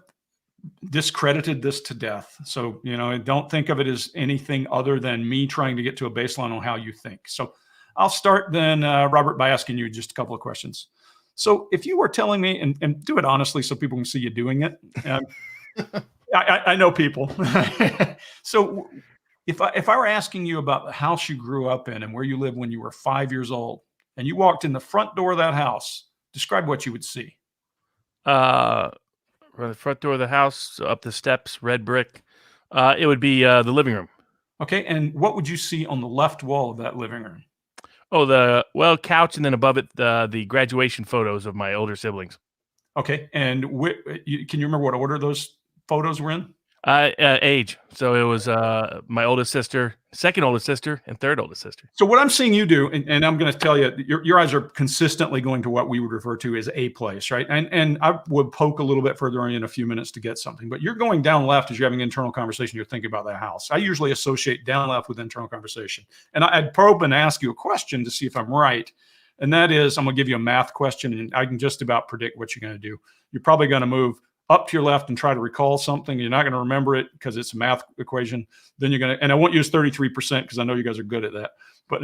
discredited this to death. So, don't think of it as anything other than me trying to get to a baseline on how you think. So I'll start then, Robert, by asking you just a couple of questions. So if you were telling me, and do it honestly so people can see you doing it. I know people. So if I were asking you about the house you grew up in and where you lived when you were 5 years old, and you walked in the front door of that house, describe what you would see. From the front door of the house, up the steps, red brick. It would be the living room. Okay, and what would you see on the left wall of that living room? Oh, couch, and then above it, the graduation photos of my older siblings. Okay, and can you remember what order those photos were in? Age. So it was my oldest sister, second oldest sister, and third oldest sister. So what I'm seeing you do, and I'm going to tell you, your eyes are consistently going to what we would refer to as a place, right? And I would poke a little bit further in a few minutes to get something, but you're going down left as you're having internal conversation. You're thinking about that house. I usually associate down left with internal conversation. And I'd probe and ask you a question to see if I'm right. And that is, I'm going to give you a math question, and I can just about predict what you're going to do. You're probably going to move up to your left and try to recall something. You're not going to remember it because it's a math equation. Then you're going to, and I won't use 33% because I know you guys are good at that. But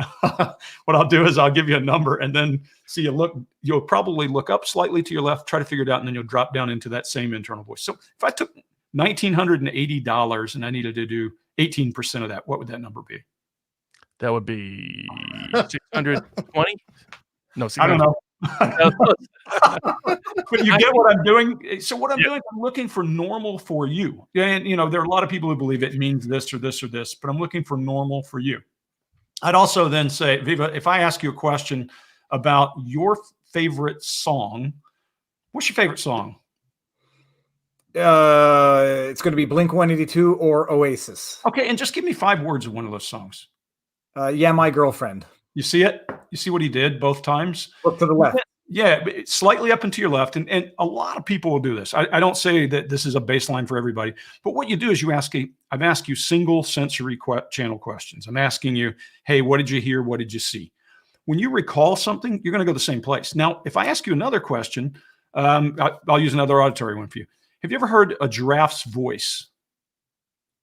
what I'll do is I'll give you a number, and then see you'll probably look up slightly to your left, try to figure it out, and then you'll drop down into that same internal voice. So if I took $1,980 and I needed to do 18% of that, what would that number be? That would be 620. No, 600. I don't know. But you get what I'm doing. So what I'm doing, I'm looking for normal for you. And there are a lot of people who believe it means this or this or this, but I'm looking for normal for you. I'd also then say, Viva, if I ask you a question about your favorite song, what's your favorite song? It's going to be Blink-182 or Oasis. Okay, and just give me 5 words of one of those songs. Yeah, My Girlfriend. You see it? You see what he did both times? Look to the left. Yeah, but it's slightly up and to your left. And a lot of people will do this. I don't say that this is a baseline for everybody. But what you do is I've asked you single sensory channel questions. I'm asking you, hey, what did you hear? What did you see? When you recall something, you're going to go the same place. Now, if I ask you another question, I'll use another auditory one for you. Have you ever heard a giraffe's voice?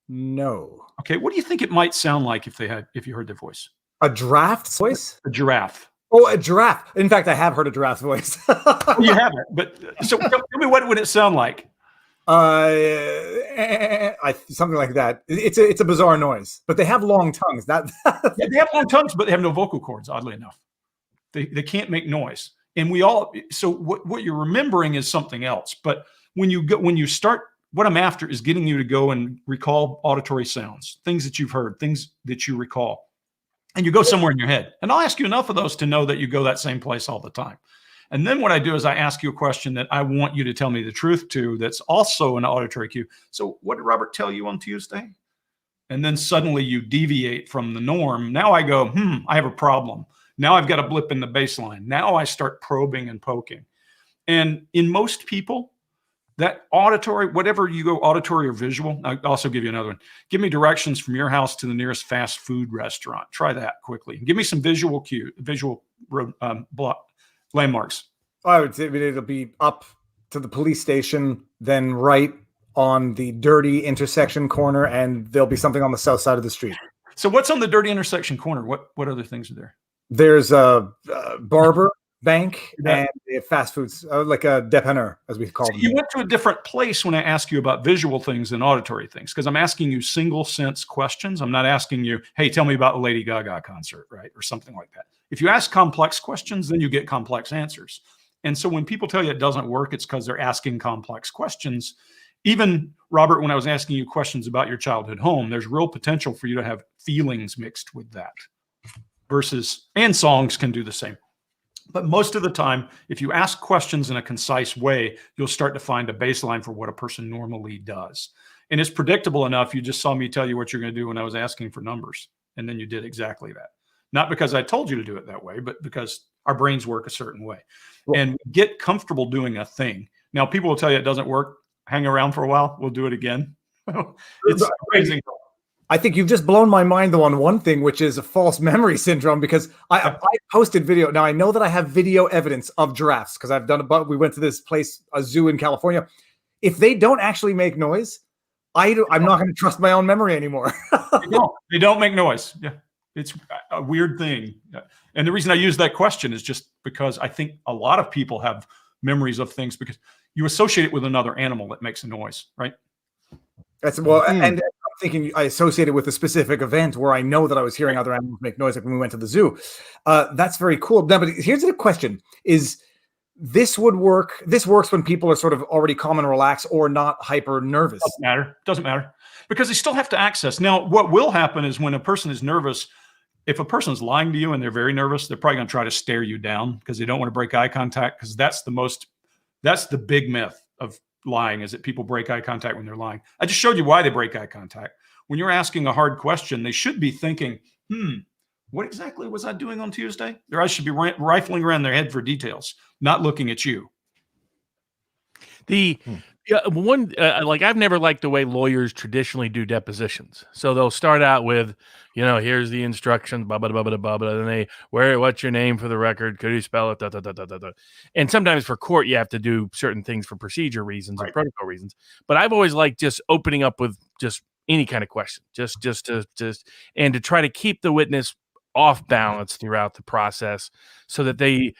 No. Okay, what do you think it might sound like if you heard their voice? A draft voice? A giraffe. Oh, a giraffe. In fact, I have heard a giraffe's voice. You haven't, but so tell me, what would it sound like? Something like that. It's a bizarre noise, but they have long tongues. Yeah, they have long tongues, but they have no vocal cords. Oddly enough, they can't make noise. And so what you're remembering is something else. But when you start, what I'm after is getting you to go and recall auditory sounds, things that you've heard, things that you recall. And you go somewhere in your head. And I'll ask you enough of those to know that you go that same place all the time. And then what I do is I ask you a question that I want you to tell me the truth to, that's also an auditory cue. So what did Robert tell you on Tuesday? And then suddenly you deviate from the norm. Now I go, I have a problem. Now I've got a blip in the baseline. Now I start probing and poking. And in most people, that auditory, whatever you go, auditory or visual, I'll also give you another one. Give me directions from your house to the nearest fast food restaurant. Try that quickly. Give me some visual landmarks. I would say it'll be up to the police station, then right on the dirty intersection corner, and there'll be something on the south side of the street. So what's on the dirty intersection corner? What other things are there? There's a barber, bank, and fast foods, like a dépanneur, as we call them. You went to a different place when I ask you about visual things than auditory things, because I'm asking you single sense questions. I'm not asking you, hey, tell me about the Lady Gaga concert, right? Or something like that. If you ask complex questions, then you get complex answers. And so when people tell you it doesn't work, it's because they're asking complex questions. Even, Robert, when I was asking you questions about your childhood home, there's real potential for you to have feelings mixed with that. And songs can do the same. But most of the time, if you ask questions in a concise way, you'll start to find a baseline for what a person normally does. And it's predictable enough. You just saw me tell you what you're going to do when I was asking for numbers. And then you did exactly that. Not because I told you to do it that way, but because our brains work a certain way. And we get comfortable doing a thing. Now, people will tell you it doesn't work. Hang around for a while. We'll do it again. It's amazing. I think you've just blown my mind though on one thing, which is a false memory syndrome, because I posted video. Now I know that I have video evidence of giraffes because I've done it, but we went to this place, a zoo in California. If they don't actually make noise, I'm not going to trust my own memory anymore. They don't make noise. Yeah. It's a weird thing. And the reason I use that question is just because I think a lot of people have memories of things because you associate it with another animal that makes a noise, right? That's well, and I'm thinking I associate it with a specific event where I know that I was hearing other animals make noise, like when we went to the zoo. That's very cool. Now, but here's the question: is this would work? This works when people are sort of already calm and relaxed or not hyper nervous. Doesn't matter because they still have to access. Now, what will happen is when a person is nervous, if a person is lying to you and they're very nervous, they're probably going to try to stare you down because they don't want to break eye contact, because that's the big myth of lying, is that people break eye contact when they're lying. I just showed you why they break eye contact. When you're asking a hard question, they should be thinking, what exactly was I doing on Tuesday? Their eyes should be rifling around their head for details, not looking at you. Like I've never liked the way lawyers traditionally do depositions. So they'll start out with, here's the instructions, blah, blah, blah, blah, blah, blah. And what's your name for the record? Could you spell it? Da, da, da, da, da, da. And sometimes for court, you have to do certain things for procedure reasons or protocol reasons. But I've always liked just opening up with just any kind of question, just to try to keep the witness off balance throughout the process, so that they,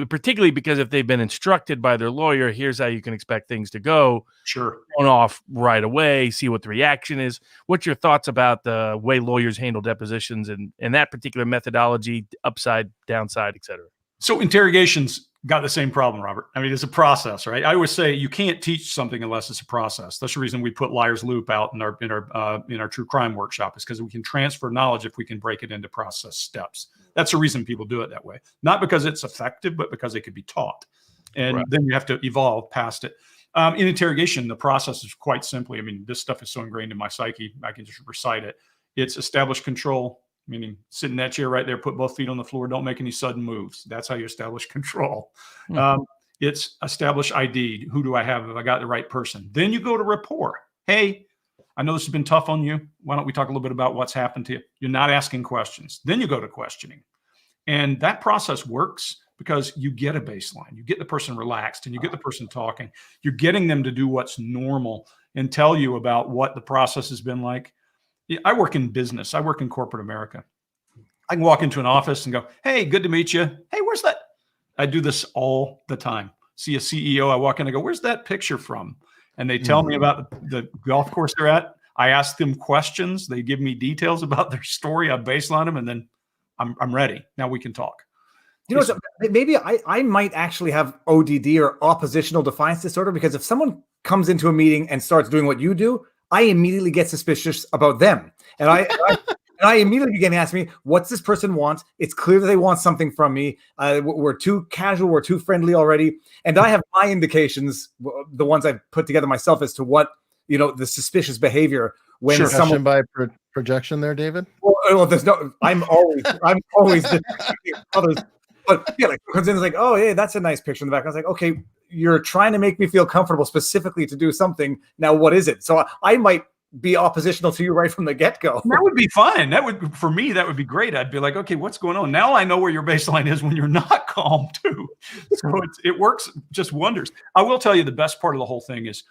particularly because if they've been instructed by their lawyer, here's how you can expect things to go. Sure. On off right away, see what the reaction is. What's your thoughts about the way lawyers handle depositions and that particular methodology, upside, downside, et cetera? So interrogations got the same problem, Robert. I mean, it's a process, right? I always say you can't teach something unless it's a process. That's the reason we put Liar's Loop out in our true crime workshop, is because we can transfer knowledge if we can break it into process steps. That's the reason people do it that way. Not because it's effective, but because it could be taught. And then you have to evolve past it. In interrogation, the process is quite simply, I mean, this stuff is so ingrained in my psyche, I can just recite it. It's establish control, meaning sit in that chair right there, put both feet on the floor, don't make any sudden moves. That's how you establish control. It's establish ID. Who do I have? Have I got the right person? Then you go to rapport. Hey, I know this has been tough on you. Why don't we talk a little bit about what's happened to you? You're not asking questions. Then you go to questioning. And that process works because you get a baseline. You get the person relaxed and you get the person talking. You're getting them to do what's normal and tell you about what the process has been like. I work in business. I work in corporate America. I can walk into an office and go, hey, good to meet you. Hey, where's that? I do this all the time. See a CEO, I walk in and go, where's that picture from? And they tell me about the golf course they're at. I ask them questions. They give me details about their story. I baseline them, and then I'm ready. Now we can talk. Maybe I might actually have ODD, or oppositional defiance disorder, because if someone comes into a meeting and starts doing what you do, I immediately get suspicious about them. And I immediately begin to ask me, what's this person want? It's clear that they want something from me. We're too casual. We're too friendly already. And I have my indications, the ones I've put together myself, as to what, the suspicious behavior when someone by projection there, David. Well, there's no, I'm always others. But yeah, like comes in and is like, oh, hey, that's a nice picture in the back. I was like, okay, you're trying to make me feel comfortable specifically to do something. Now, what is it? So I might be oppositional to you right from the get-go. That would be fine. For me, that would be great. I'd be like, okay, what's going on? Now I know where your baseline is when you're not calm too. So it works just wonders. I will tell you the best part of the whole thing is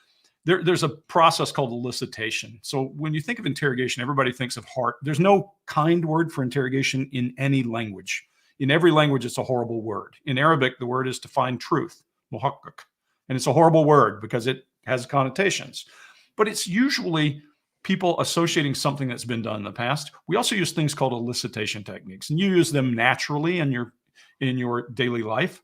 there's a process called elicitation. So when you think of interrogation, everybody thinks of heart. There's no kind word for interrogation in any language. In every language, it's a horrible word. In Arabic, the word is to find truth, muhakkak. And it's a horrible word because it has connotations. But it's usually people associating something that's been done in the past. We also use things called elicitation techniques, and you use them naturally in your daily life.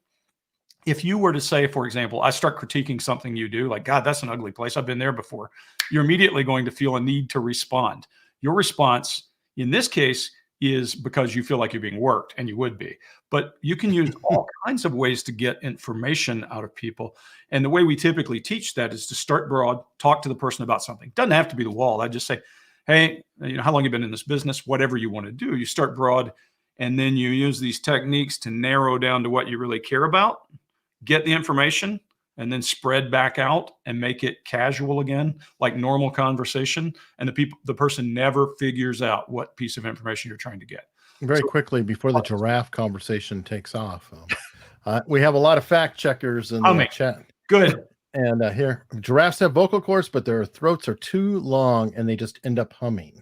If you were to say, for example, I start critiquing something you do, like, God, that's an ugly place. I've been there before. You're immediately going to feel a need to respond. Your response, in this case, is because you feel like you're being worked, and you would be. But you can use all kinds of ways to get information out of people. And the way we typically teach that is to start broad, talk to the person about something. Doesn't have to be the wall. I just say, hey, how long you been in this business? Whatever you want to do, you start broad, and then you use these techniques to narrow down to what you really care about, get the information, and then spread back out and make it casual again, like normal conversation. And the person never figures out what piece of information you're trying to get. Very quickly, before the giraffe conversation takes off, we have a lot of fact checkers in the chat. Good. And here, giraffes have vocal cords, but their throats are too long and they just end up humming.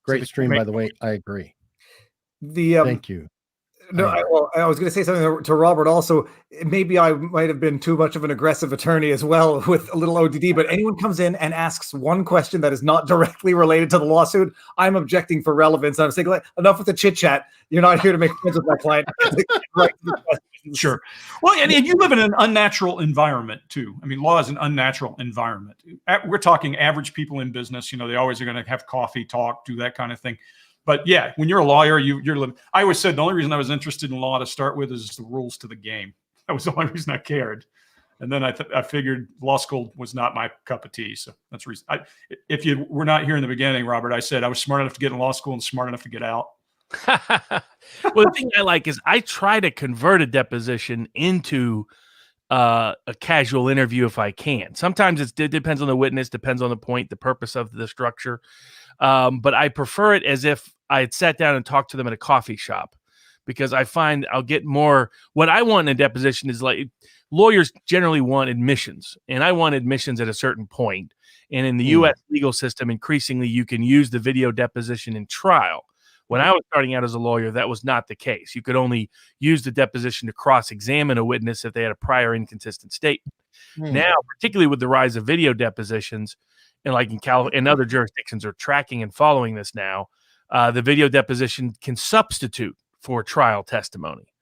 Great stream, by the way. I agree. Thank you. No, I was going to say something to Robert also. Maybe I might have been too much of an aggressive attorney as well with a little ODD, but anyone comes in and asks one question that is not directly related to the lawsuit, I'm objecting for relevance. I'm saying, enough with the chit chat. You're not here to make friends with my client. Sure. Well, and you live in an unnatural environment too. I mean, law is an unnatural environment. We're talking average people in business. They always are going to have coffee, talk, do that kind of thing. But yeah, when you're a lawyer, you're living. I always said the only reason I was interested in law to start with is the rules to the game. That was the only reason I cared. And then I figured law school was not my cup of tea. So that's the reason. If you were not here in the beginning, Robert, I said I was smart enough to get in law school and smart enough to get out. Well, the thing I like is I try to convert a deposition into a casual interview if I can. Sometimes it depends on the witness, depends on the point, the purpose of the structure. But I prefer it as if I had sat down and talked to them at a coffee shop, because I find I'll get more. What I want in a deposition is, like, lawyers generally want admissions, and I want admissions at a certain point. And in the U.S. legal system, increasingly, you can use the video deposition in trial. When I was starting out as a lawyer, that was not the case. You could only use the deposition to cross-examine a witness if they had a prior inconsistent statement. Now, particularly with the rise of video depositions, and like in California and other jurisdictions are tracking and following this now, the video deposition can substitute for trial testimony.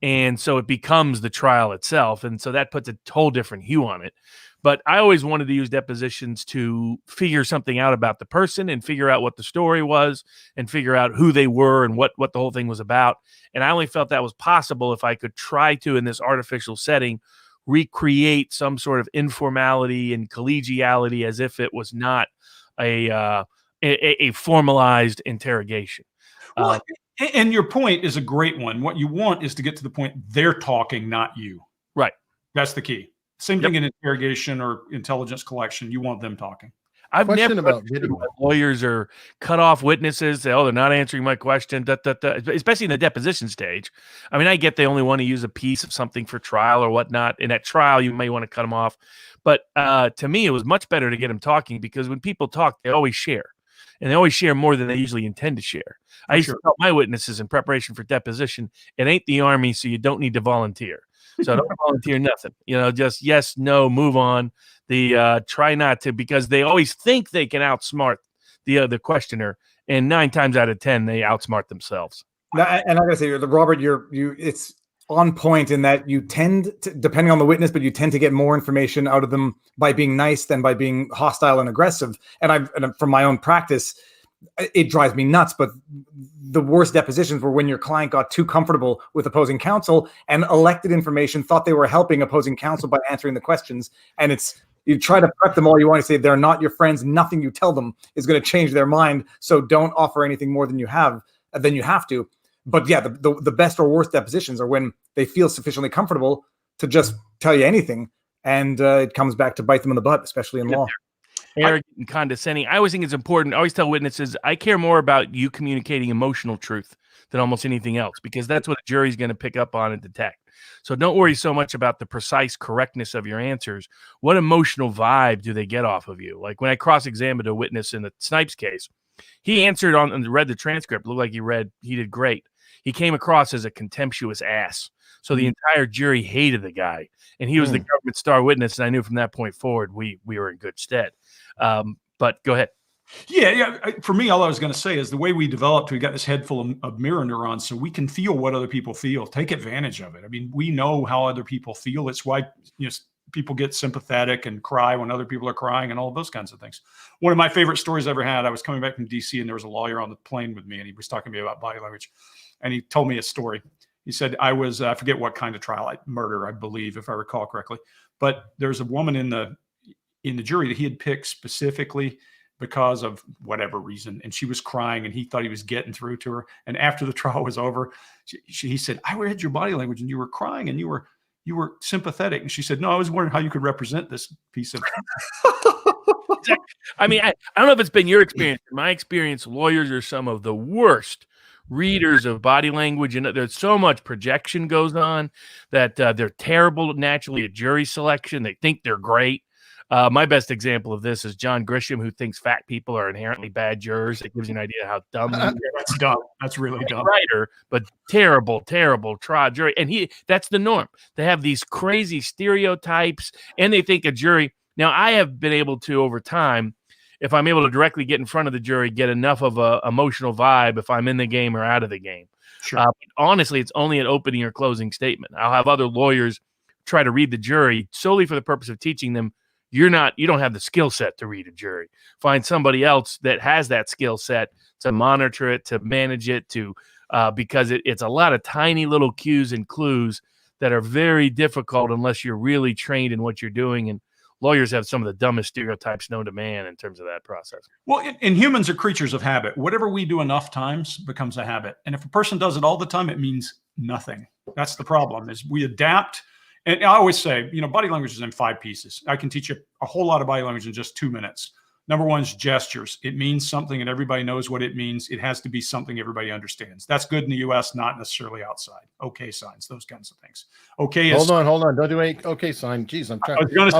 And so it becomes the trial itself. And so that puts a whole different hue on it. But I always wanted to use depositions to figure something out about the person and figure out what the story was and figure out who they were and what the whole thing was about. And I only felt that was possible if I could try to, in this artificial setting, recreate some sort of informality and collegiality as if it was not a formalized interrogation. Well, and your point is a great one. What you want is to get to the point they're talking, not you. Right. That's the key. Same thing in interrogation or intelligence collection. You want them talking. I've never about lawyers or cut off witnesses. Say, they're not answering my question, especially in the deposition stage. I mean, I get they only want to use a piece of something for trial or whatnot. And at trial, you may want to cut them off. But to me, it was much better to get them talking, because when people talk, they always share. And they always share more than they usually intend to share. I used to tell my witnesses in preparation for deposition, it ain't the Army, so you don't need to volunteer. So don't volunteer nothing. Just yes, no, move on. Try not to, because they always think they can outsmart the questioner, and 9 times out of 10 they outsmart themselves. Now, and I gotta say, Robert, it's on point in that you tend to, depending on the witness, but you tend to get more information out of them by being nice than by being hostile and aggressive. And from my own practice, it drives me nuts. But the worst depositions were when your client got too comfortable with opposing counsel and elected information, thought they were helping opposing counsel by answering the questions. And you try to prep them all you want to say they're not your friends. Nothing you tell them is going to change their mind. So don't offer anything more than you have to. But yeah, the best or worst depositions are when they feel sufficiently comfortable to just tell you anything. And it comes back to bite them in the butt, especially in law. Arrogant and condescending. I always think it's important. I always tell witnesses, I care more about you communicating emotional truth than almost anything else, because that's what a jury's going to pick up on and detect. So don't worry so much about the precise correctness of your answers. What emotional vibe do they get off of you? Like when I cross-examined a witness in the Snipes case, he answered on and read the transcript. Looked like he did great. He came across as a contemptuous ass. So the entire jury hated the guy, and he was the government star witness. And I knew from that point forward, we were in good stead. But go ahead. Yeah. For me, all I was going to say is the way we developed, we got this head full of mirror neurons, so we can feel what other people feel. Take advantage of it. I mean, we know how other people feel. It's why people get sympathetic and cry when other people are crying and all of those kinds of things. One of my favorite stories I ever had, I was coming back from DC and there was a lawyer on the plane with me and he was talking to me about body language. And he told me a story. He said, I forget what kind of trial, murder, I believe, if I recall correctly. But there's a woman in the jury that he had picked specifically because of whatever reason. And she was crying and he thought he was getting through to her. And after the trial was over, he said, I read your body language and you were crying and you were sympathetic. And she said, no, I was wondering how you could represent this piece of. I mean, I don't know if it's been your experience. In my experience, lawyers are some of the worst readers of body language, and there's so much projection goes on that they're terrible naturally at jury selection. They think they're great. My best example of this is John Grisham, who thinks fat people are inherently bad jurors. It gives you an idea how dumb. That's dumb. That's really dumb. Writer, but terrible trial jury, and that's the norm. They have these crazy stereotypes, and they think a jury. Now, I have been able to, over time, if I'm able to directly get in front of the jury, get enough of a emotional vibe if I'm in the game or out of the game. Sure. Honestly, it's only an opening or closing statement. I'll have other lawyers try to read the jury solely for the purpose of teaching them you don't have the skill set to read a jury. Find somebody else that has that skill set to monitor it, to manage it, because it's a lot of tiny little cues and clues that are very difficult unless you're really trained in what you're doing. And lawyers have some of the dumbest stereotypes known to man in terms of that process. Well, and humans are creatures of habit. Whatever we do enough times becomes a habit. And if a person does it all the time, it means nothing. That's the problem, is we adapt. And I always say, body language is in 5 pieces. I can teach you a whole lot of body language in just 2 minutes. Number one is gestures. It means something and everybody knows what it means. It has to be something everybody understands. That's good in the US, not necessarily outside. Okay signs, those kinds of things. Okay. Hold on. Don't do any okay sign. Jeez, I'm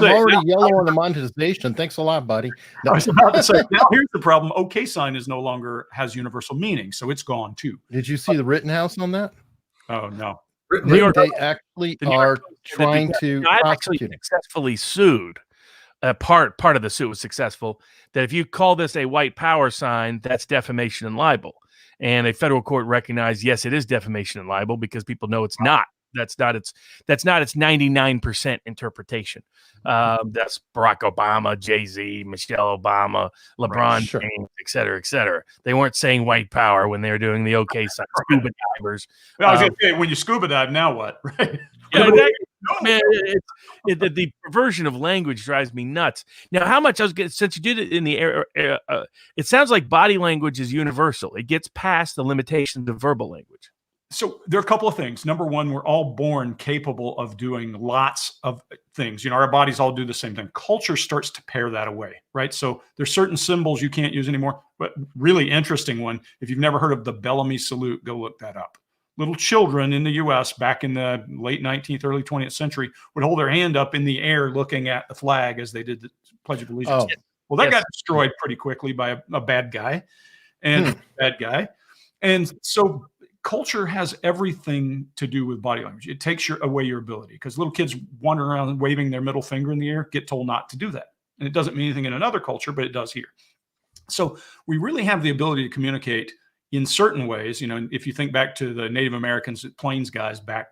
already yellow on the monetization. Thanks a lot, buddy. No. I was about to say, now here's the problem. Okay sign is no longer has universal meaning. So it's gone too. Did you see the Rittenhouse on that? Oh, no. They actually are trying to prosecute. Successfully sued. Part of the suit was successful. That if you call this a white power sign, that's defamation and libel. And a federal court recognized, yes, it is defamation and libel because people know it's not. That's not its 99% interpretation. That's Barack Obama, Jay-Z, Michelle Obama, LeBron James, et cetera, et cetera. They weren't saying white power when they were doing the okay sign. Scuba divers. I was going to say, when you scuba dive, now what? Right? Yeah, the perversion of language drives me nuts. Now, how much since you did it in the air, it sounds like body language is universal. It gets past the limitations of verbal language. So there are a couple of things. Number one, we're all born capable of doing lots of things. Our bodies all do the same thing. Culture starts to pare that away, right? So there's certain symbols you can't use anymore. But really interesting one, if you've never heard of the Bellamy salute, go look that up. Little children in the U.S. back in the late 19th, early 20th century would hold their hand up in the air looking at the flag as they did the Pledge of Allegiance. Oh. Well, that got destroyed pretty quickly by a bad guy. And so culture has everything to do with body language. It takes away your ability, because little kids wander around waving their middle finger in the air, get told not to do that. And it doesn't mean anything in another culture, but it does here. So we really have the ability to communicate in certain ways. If you think back to the Native Americans, Plains guys back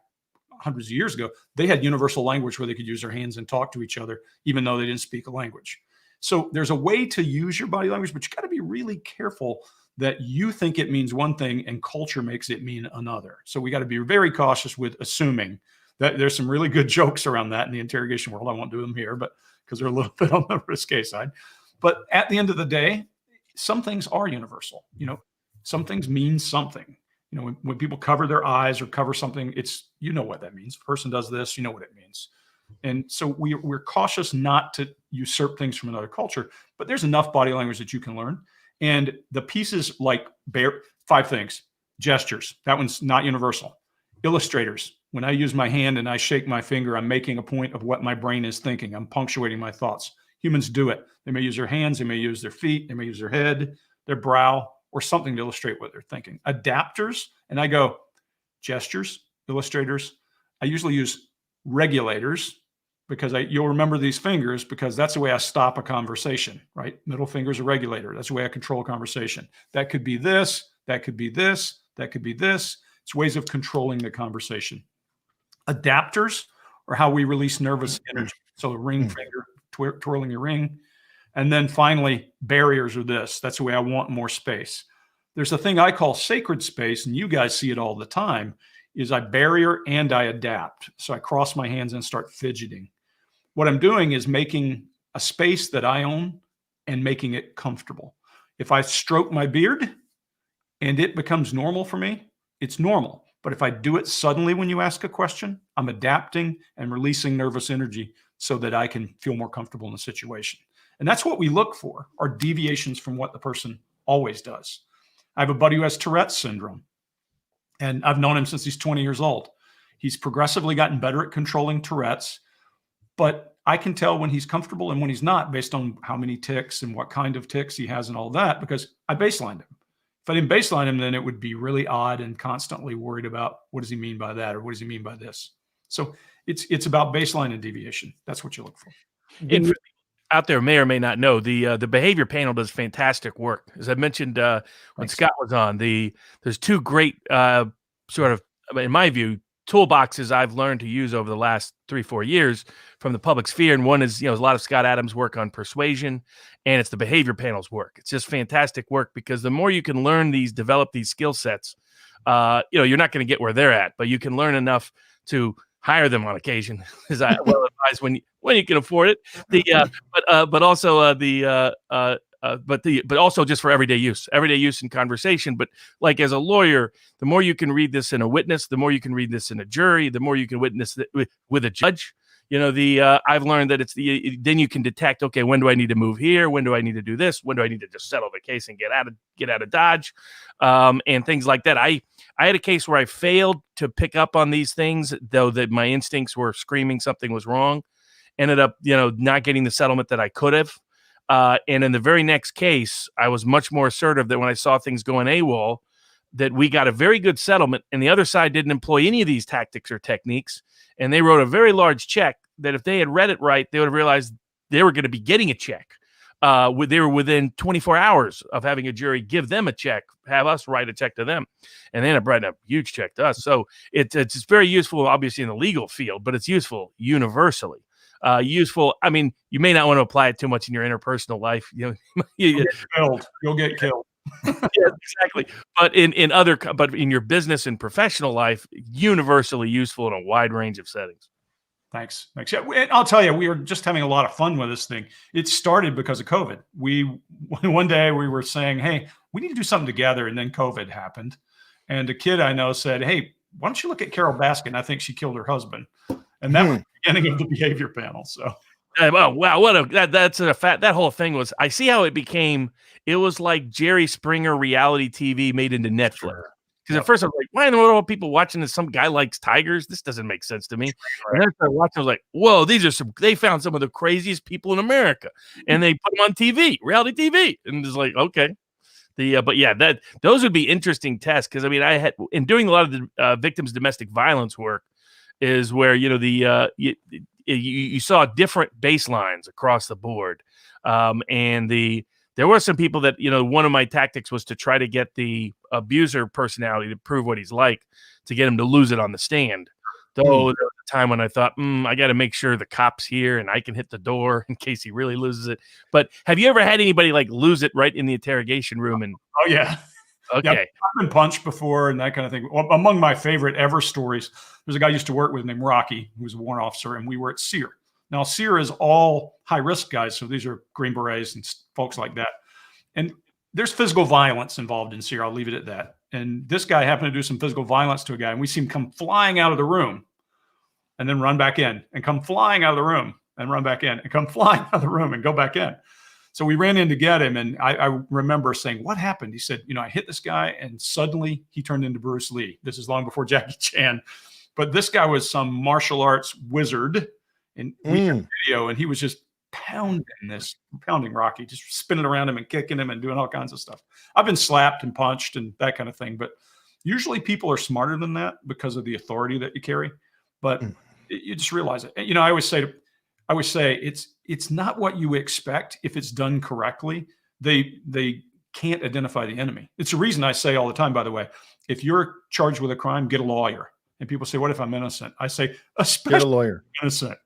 hundreds of years ago, they had universal language where they could use their hands and talk to each other, even though they didn't speak a language. So there's a way to use your body language, but you got to be really careful that you think it means one thing and culture makes it mean another. So we got to be very cautious with assuming that. There's some really good jokes around that in the interrogation world. I won't do them here, but because they're a little bit on the risque side. But at the end of the day, some things are universal. Some things mean something. When people cover their eyes or cover something, it's, what that means. If a person does this, you know what it means. And so we're cautious not to usurp things from another culture, but there's enough body language that you can learn. And the pieces like 5 things. Gestures, that one's not universal. Illustrators, when I use my hand and I shake my finger, I'm making a point of what my brain is thinking. I'm punctuating my thoughts. Humans do it. They may use their hands, they may use their feet, they may use their head, their brow, or something to illustrate what they're thinking. Adapters, and I go gestures, illustrators. I usually use regulators, because you'll remember these fingers, because that's the way I stop a conversation, right? Middle finger's a regulator. That's the way I control a conversation. That could be this, that could be this, that could be this. It's ways of controlling the conversation. Adapters are how we release nervous energy. So the ring finger, twirling your ring. And then finally, barriers are this. That's the way I want more space. There's a thing I call sacred space, and you guys see it all the time, is I barrier and I adapt. So I cross my hands and start fidgeting. What I'm doing is making a space that I own and making it comfortable. If I stroke my beard and it becomes normal for me, it's normal. But if I do it suddenly when you ask a question, I'm adapting and releasing nervous energy so that I can feel more comfortable in the situation. And that's what we look for, are deviations from what the person always does. I have a buddy who has Tourette's syndrome, and I've known him since he's 20 years old. He's progressively gotten better at controlling Tourette's, but I can tell when he's comfortable and when he's not based on how many tics and what kind of tics he has and all that, because I baselined him. If I didn't baseline him, then it would be really odd and constantly worried about what does he mean by that or what does he mean by this. So it's about baseline and deviation. That's what you look for. And for out there may or may not know, the behavior panel does fantastic work. As I mentioned when Thanks. Scott was on, there's two great sort of, in my view, toolboxes I've learned to use over the last 3-4 years from the public sphere. And one is, a lot of Scott Adams' work on persuasion, and it's the behavior panel's work. It's just fantastic work because the more you can learn develop these skill sets, you're not going to get where they're at, but you can learn enough to hire them on occasion, as I well advise when you can afford it. But also just for everyday use in conversation. But like as a lawyer, the more you can read this in a witness, the more you can read this in a jury, the more you can witness with a judge. I've learned that then you can detect, okay, when do I need to move here? When do I need to do this? When do I need to just settle the case and get out of Dodge? And things like that. I had a case where I failed to pick up on these things, though that my instincts were screaming something was wrong. Ended up, not getting the settlement that I could have. And in the very next case, I was much more assertive that when I saw things going AWOL, that we got a very good settlement, and the other side didn't employ any of these tactics or techniques. And they wrote a very large check that if they had read it right, they would have realized they were going to be getting a check. They were within 24 hours of having a jury give them a check, have us write a check to them, and they ended up writing a huge check to us. So it's very useful, obviously, in the legal field, but it's useful universally. Useful. I mean, you may not want to apply it too much in your interpersonal life. You'll get killed. Yeah, exactly. But in your business and professional life, universally useful in a wide range of settings. Thanks. Yeah, I'll tell you, we were just having a lot of fun with this thing. It started because of COVID. One day we were saying, hey, we need to do something together. And then COVID happened. And a kid I know said, hey, why don't you look at Carol Baskin? I think she killed her husband. And that was the beginning of the behavior panel. So, oh, wow. That's a fact. That whole thing was, I see how it was like Jerry Springer reality TV made into Netflix. Because at first I was like, why in the world are people watching this? Some guy likes tigers. This doesn't make sense to me. Right. And then I started watching, I was like, whoa, they found some of the craziest people in America. And they put them on TV, reality TV. And it's like, okay. But yeah, those would be interesting tests. Because I mean, I had, in doing a lot of the victims' domestic violence work, is where, you saw different baselines across the board. There were some people that, one of my tactics was to try to get the abuser personality to prove what he's like, to get him to lose it on the stand. Though there was a time when I thought, I got to make sure the cop's here and I can hit the door in case he really loses it. But have you ever had anybody like lose it right in the interrogation room? And oh yeah. Okay. Yeah, I've been punched before and that kind of thing. Well, among my favorite ever stories, there's a guy I used to work with named Rocky, who was a warrant officer, and we were at SEER. Now, SEER is all high-risk guys, so these are Green Berets and folks like that. And there's physical violence involved in SEER. I'll leave it at that. And this guy happened to do some physical violence to a guy, and we see him come flying out of the room and then run back in, and come flying out of the room and run back in, and come flying out of the room and go back in. So we ran in to get him, and I remember saying, what happened? He said, I hit this guy, and suddenly he turned into Bruce Lee. This is long before Jackie Chan. But this guy was some martial arts wizard, and we had video, and he was just pounding Rocky, just spinning around him and kicking him and doing all kinds of stuff. I've been slapped and punched and that kind of thing, but usually people are smarter than that because of the authority that you carry. But you just realize it. I always say it's not what you expect if it's done correctly. They can't identify the enemy. It's a reason I say all the time, by the way, if you're charged with a crime, get a lawyer. And people say, what if I'm innocent? I say, especially get a lawyer. Innocent.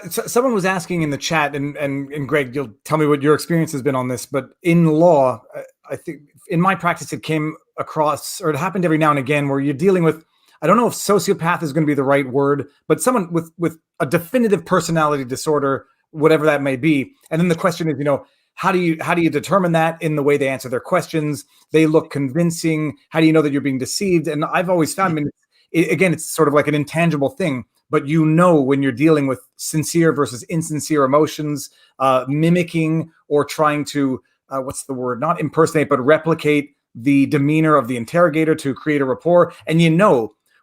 Someone was asking in the chat, and Greg, you'll tell me what your experience has been on this. But in law, I think in my practice, it came across, or it happened every now and again, where you're dealing with, I don't know if sociopath is going to be the right word, but someone with a definitive personality disorder, whatever that may be. And then the question is, how do you determine that in the way they answer their questions? They look convincing. How do you know that you're being deceived? And I've always found, again, it's sort of like an intangible thing. But when you're dealing with sincere versus insincere emotions, mimicking or trying to, what's the word? Not impersonate, but replicate the demeanor of the interrogator to create a rapport. And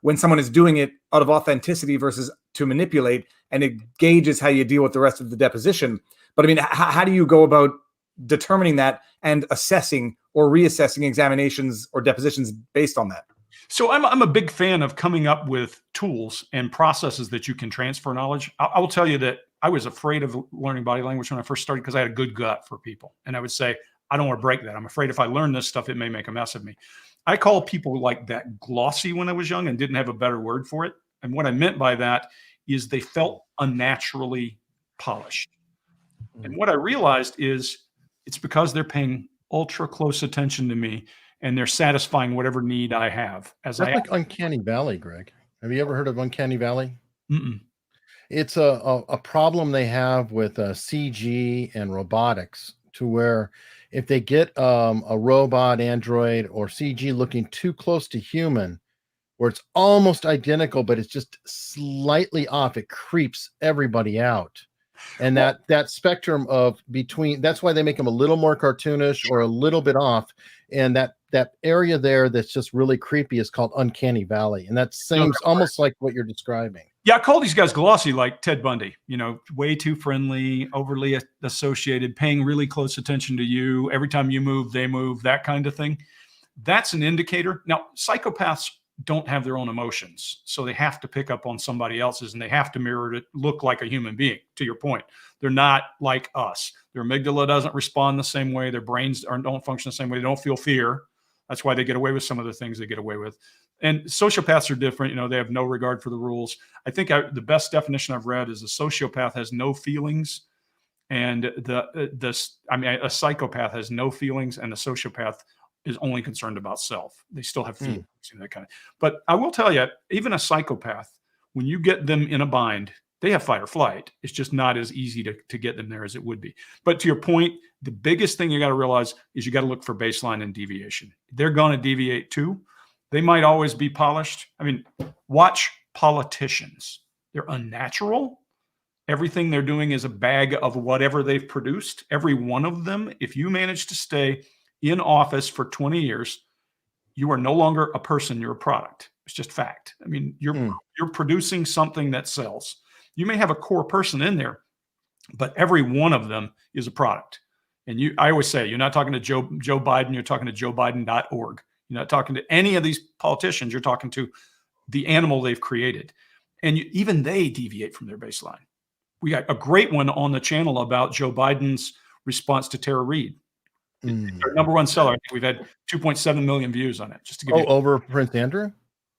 when someone is doing it out of authenticity versus to manipulate, and it gauges how you deal with the rest of the deposition. But how do you go about determining that and assessing or reassessing examinations or depositions based on that? So I'm a big fan of coming up with tools and processes that you can transfer knowledge. I will tell you that I was afraid of learning body language when I first started because I had a good gut for people. And I would say, I don't want to break that. I'm afraid if I learn this stuff, it may make a mess of me. I call people like that glossy when I was young and didn't have a better word for it. And what I meant by that is they felt unnaturally polished. And what I realized is it's because they're paying ultra close attention to me and they're satisfying whatever need I have. That's like Uncanny Valley, Greg. Have you ever heard of Uncanny Valley? Mm-mm. It's a problem they have with CG and robotics, to where if they get a robot, android, or CG looking too close to human, where it's almost identical, but it's just slightly off, it creeps everybody out. And that spectrum of between, that's why they make them a little more cartoonish or a little bit off. And that area there that's just really creepy is called Uncanny Valley. And that seems almost like what you're describing. Yeah, I call these guys glossy, like Ted Bundy, way too friendly, overly associated, paying really close attention to you. Every time you move, they move, that kind of thing. That's an indicator. Now, psychopaths don't have their own emotions, so they have to pick up on somebody else's, and they have to mirror it, look like a human being. To your point, they're not like us. Their amygdala doesn't respond the same way. Their brains don't function the same way. They don't feel fear. That's why they get away with some of the things they get away with. And sociopaths are different. They have no regard for the rules. I think the best definition I've read is a sociopath has no feelings, and a psychopath has no feelings, and a sociopath is only concerned about self. They still have feelings and that kind of. But I will tell you, even a psychopath, when you get them in a bind, they have fight or flight. It's just not as easy to get them there as it would be. But to your point, the biggest thing you got to realize is you got to look for baseline and deviation. They're going to deviate too. They might always be polished. Watch politicians. They're unnatural. Everything they're doing is a bag of whatever they've produced. Every one of them, if you manage to stay in office for 20 years, you are no longer a person, you're a product. It's just fact. You're producing something that sells. You may have a core person in there, but every one of them is a product. And I always say, you're not talking to Joe Biden, you're talking to joebiden.org. You're not talking to any of these politicians, you're talking to the animal they've created. And even they deviate from their baseline. We got a great one on the channel about Joe Biden's response to Tara Reid. It's our number one seller. I think we've had 2.7 million views on it. Just to give you over Prince Andrew?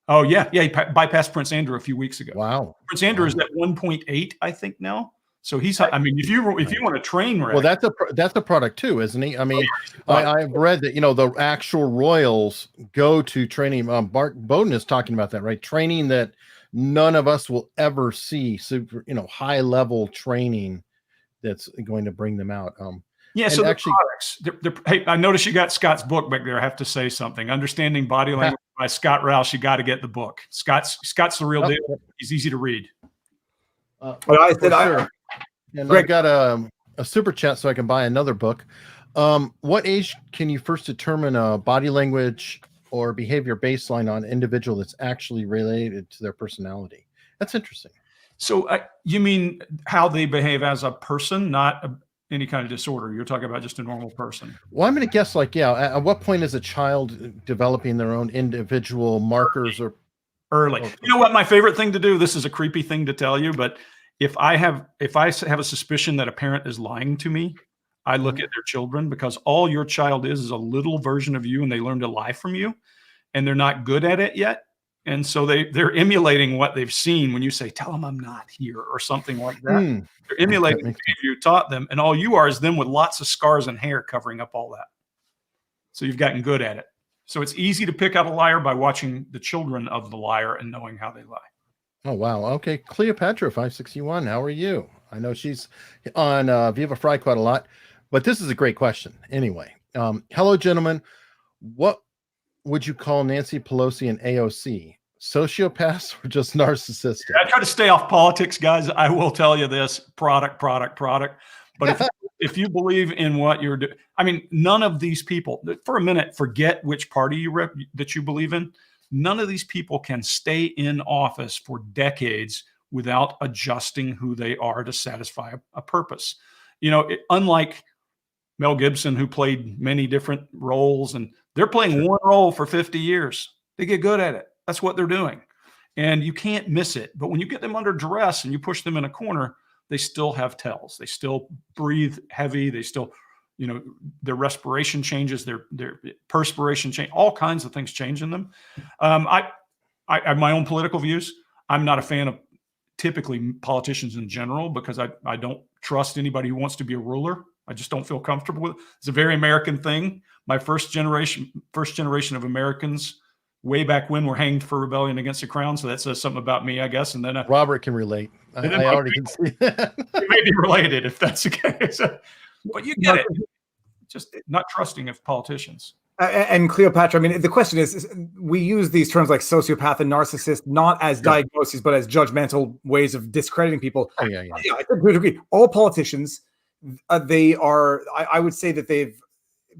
Oh, yeah. Yeah, he bypassed Prince Andrew a few weeks ago. Wow. Prince Andrew is at 1.8, I think, now. So he's, if you want to train wreck. Well, that's a product too, isn't he? I've read that, the actual royals go to training. Bart Bowden is talking about that, right? Training that none of us will ever see. Super, high level training that's going to bring them out. Yeah, so actually, products. Hey, I noticed you got Scott's book back there. I have to say something. Understanding Body Language by Scott Rouse. You got to get the book. Scott's the real deal. He's easy to read. And Greg, I got a super chat so I can buy another book. What age can you first determine a body language or behavior baseline on an individual that's actually related to their personality? That's interesting. So you mean how they behave as a person, not any kind of disorder? You're talking about just a normal person. Well, I'm going to guess at what point is a child developing their own individual markers or early? You know what? My favorite thing to do, this is a creepy thing to tell you, but if I have a suspicion that a parent is lying to me, I look at their children, because all your child is a little version of you, and they learn to lie from you, and they're not good at it yet. And so they're emulating what they've seen when you say, tell them I'm not here or something like that. They're emulating the behavior you taught them. And all you are is them with lots of scars and hair covering up all that. So you've gotten good at it. So it's easy to pick out a liar by watching the children of the liar and knowing how they lie. Oh, wow. Okay. Cleopatra 561. How are you? I know she's on Viva Frei quite a lot, but this is a great question. Anyway, hello, gentlemen. What would you call Nancy Pelosi and AOC? Sociopaths or just narcissistic? I try to stay off politics, guys. I will tell you this: product. But if you believe in what you're doing, I mean, none of these people, for a minute, forget which party that you believe in. None of these people can stay in office for decades without adjusting who they are to satisfy a purpose. Unlike Mel Gibson, who played many different roles, and they're playing one role for 50 years. They get good at it. That's what they're doing. And you can't miss it. But when you get them under duress and you push them in a corner, they still have tells. They still breathe heavy. They still, their respiration changes, their perspiration change, all kinds of things change in them. I have my own political views. I'm not a fan of typically politicians in general because I don't trust anybody who wants to be a ruler. I just don't feel comfortable with it. It's a very American thing. My first generation of Americans way back when were hanged for rebellion against the crown. So that says something about me, I guess. And then Robert can relate. I already can see that. You may be related if that's the case. But you get it. Just not trusting of politicians. And Cleopatra, I mean, the question is, we use these terms like sociopath and narcissist not as diagnoses, but as judgmental ways of discrediting people. Oh, yeah. I would agree. All politicians, I would say that they've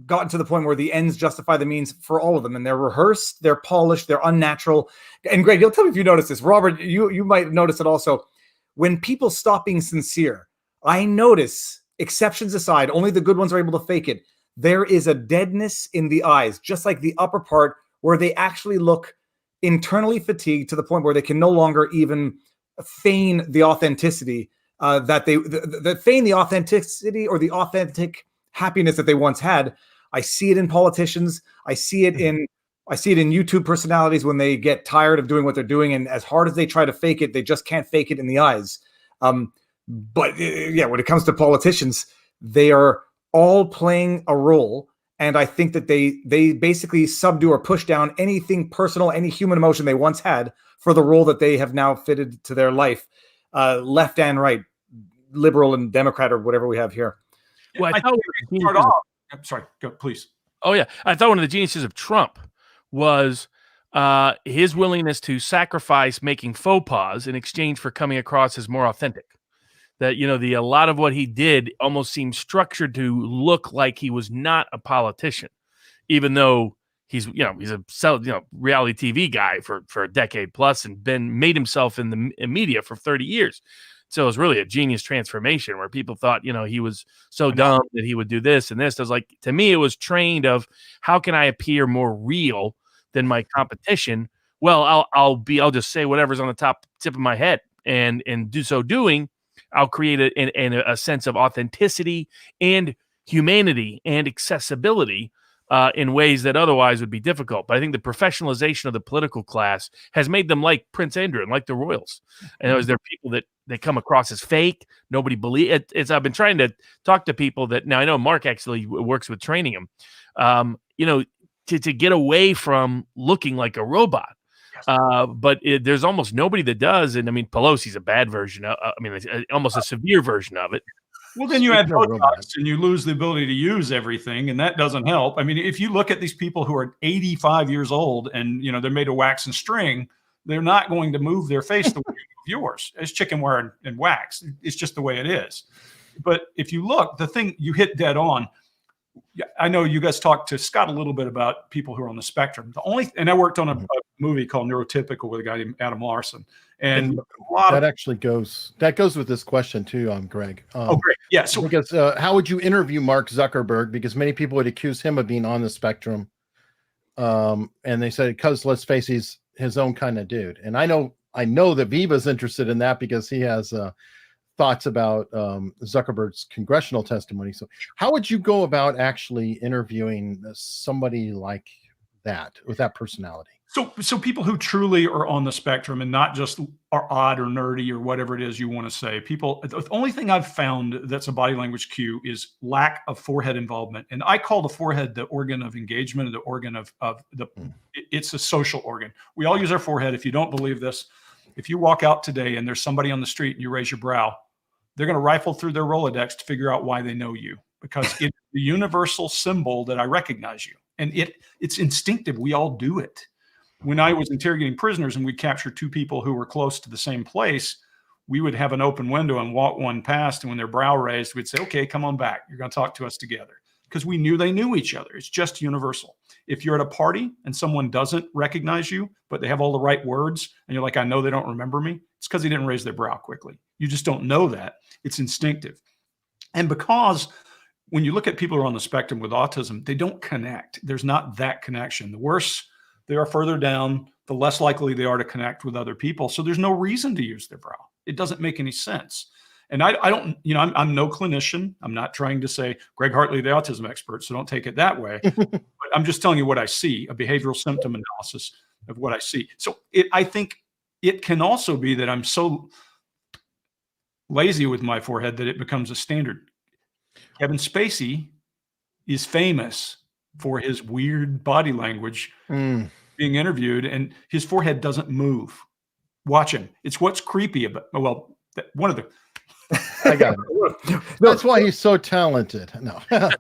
gotten to the point where the ends justify the means for all of them, and they're rehearsed, they're polished, they're unnatural. And Greg, you'll tell me if you notice this. Robert, you might notice it also. When people stop being sincere, I notice, exceptions aside, only the good ones are able to fake it. There is a deadness in the eyes, just like the upper part, where they actually look internally fatigued to the point where they can no longer even feign the authenticity feign the authenticity or the authentic happiness that they once had. I see it in politicians. I see it in YouTube personalities when they get tired of doing what they're doing, and as hard as they try to fake it, they just can't fake it in the eyes. But when it comes to politicians, they are all playing a role, and I think that they basically subdue or push down anything personal, any human emotion they once had for the role that they have now fitted to their life, left and right, liberal and Democrat, or whatever we have here. Well, I'm sorry, go, please. Oh, yeah. I thought one of the geniuses of Trump was his willingness to sacrifice making faux pas in exchange for coming across as more authentic. That, a lot of what he did almost seemed structured to look like he was not a politician, even though he's a reality TV guy for a decade plus and made himself in the media for 30 years. So it was really a genius transformation where people thought, he was so dumb that he would do this and this. I was like, to me, it was trained of how can I appear more real than my competition? Well, I'll just say whatever's on the tip of my head, and do so doing, I'll create a sense of authenticity and humanity and accessibility in ways that otherwise would be difficult. But I think the professionalization of the political class has made them like Prince Andrew and like the royals. And they're people that they come across as fake. Nobody believes it. I've been trying to talk to people that now I know Mark actually works with training them, to get away from looking like a robot. But there's almost nobody that does. And I mean, Pelosi's a bad version of, almost a severe version of it. Well, then you add Botox and you lose the ability to use everything, and that doesn't help. I mean, if you look at these people who are 85 years old and, they're made of wax and string, they're not going to move their face the way you move yours. It's chicken wire and wax. It's just the way it is. But if you look, the thing you hit dead on, I know you guys talked to Scott a little bit about people who are on the spectrum. And I worked on a movie called Neurotypical with a guy named Adam Larson. And that goes with this question too, Greg. Great. Yeah. So because how would you interview Mark Zuckerberg? Because many people would accuse him of being on the spectrum. And they said, because let's face he's his own kind of dude. And I know that Viva's interested in that because he has thoughts about Zuckerberg's congressional testimony. So how would you go about actually interviewing somebody like that personality? So people who truly are on the spectrum and not just are odd or nerdy or whatever it is you want to say, the only thing I've found that's a body language cue is lack of forehead involvement. And I call the forehead the organ of engagement, the organ it's a social organ. We all use our forehead. If you don't believe this, if you walk out today and there's somebody on the street and you raise your brow, they're going to rifle through their Rolodex to figure out why they know you, because it's the universal symbol that I recognize you. And it's instinctive. We all do it. When I was interrogating prisoners and we'd capture two people who were close to the same place, we would have an open window and walk one past. And when their brow raised, we'd say, okay, come on back. You're going to talk to us together. Because we knew they knew each other. It's just universal. If you're at a party and someone doesn't recognize you, but they have all the right words, and you're like, I know they don't remember me, it's because they didn't raise their brow quickly. You just don't know that. It's instinctive. And because when you look at people who are on the spectrum with autism, they don't connect. There's not that connection. The worse they are further down, the less likely they are to connect with other people. So there's no reason to use their brow. It doesn't make any sense. And I don't, I'm no clinician. I'm not trying to say Greg Hartley, the autism expert, so don't take it that way. But I'm just telling you what I see, a behavioral symptom analysis of what I see. So I think it can also be that I'm so lazy with my forehead that it becomes a standard. Kevin Spacey is famous for his weird body language being interviewed, and his forehead doesn't move. Watch him. It's what's creepy about, one of the, I got it. That's why he's so talented. No. No,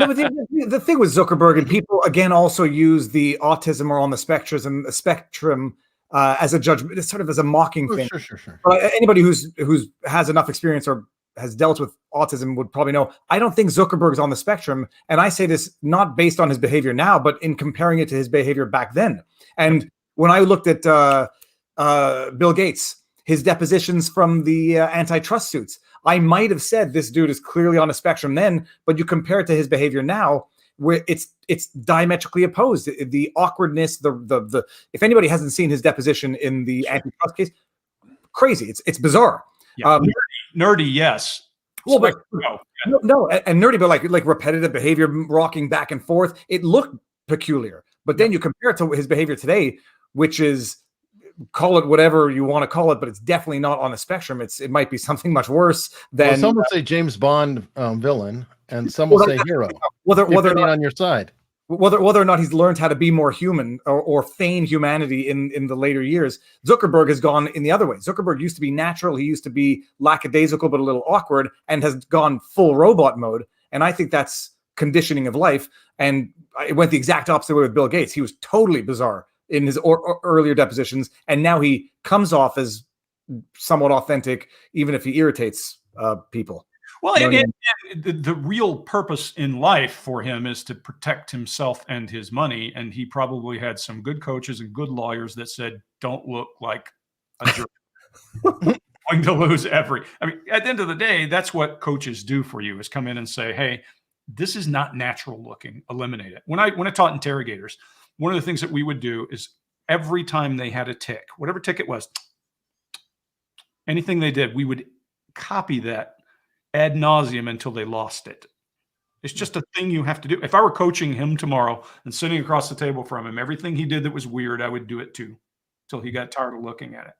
but the thing with Zuckerberg, and people again also use the autism or on the spectrum as a judgment, sort of as a mocking thing. Sure. Anybody who's has enough experience or has dealt with autism would probably know. I don't think Zuckerberg's on the spectrum, and I say this not based on his behavior now, but in comparing it to his behavior back then. And when I looked at Bill Gates, his depositions from the antitrust suits, I might have said this dude is clearly on a spectrum then, but you compare it to his behavior now, where it's diametrically opposed. The awkwardness, the if anybody hasn't seen his deposition in the antitrust case, crazy. It's bizarre. Yeah. Nerdy, yes. Well, but no, and nerdy, but like repetitive behavior, rocking back and forth. It looked peculiar, but then you compare it to his behavior today, which is, call it whatever you want to call it, but it's definitely not on the spectrum. It might be something much worse than. Well, some will say James Bond villain, and some will say hero. Whether not, on your side, whether or not he's learned how to be more human or feign humanity in the later years. Zuckerberg has gone in the other way. Zuckerberg used to be natural. He used to be lackadaisical, but a little awkward, and has gone full robot mode. And I think that's conditioning of life. And it went the exact opposite way with Bill Gates. He was totally bizarre in his earlier depositions, and now he comes off as somewhat authentic, even if he irritates people. Well, and the real purpose in life for him is to protect himself and his money, and he probably had some good coaches and good lawyers that said, don't look like a jerk. Going to lose at the end of the day, that's what coaches do for you, is come in and say, hey, this is not natural looking, eliminate it. When I taught interrogators, one of the things that we would do is every time they had a tick, whatever tick it was, anything they did, we would copy that ad nauseum until they lost it. It's just a thing you have to do. If I were coaching him tomorrow and sitting across the table from him, everything he did that was weird, I would do it too, until he got tired of looking at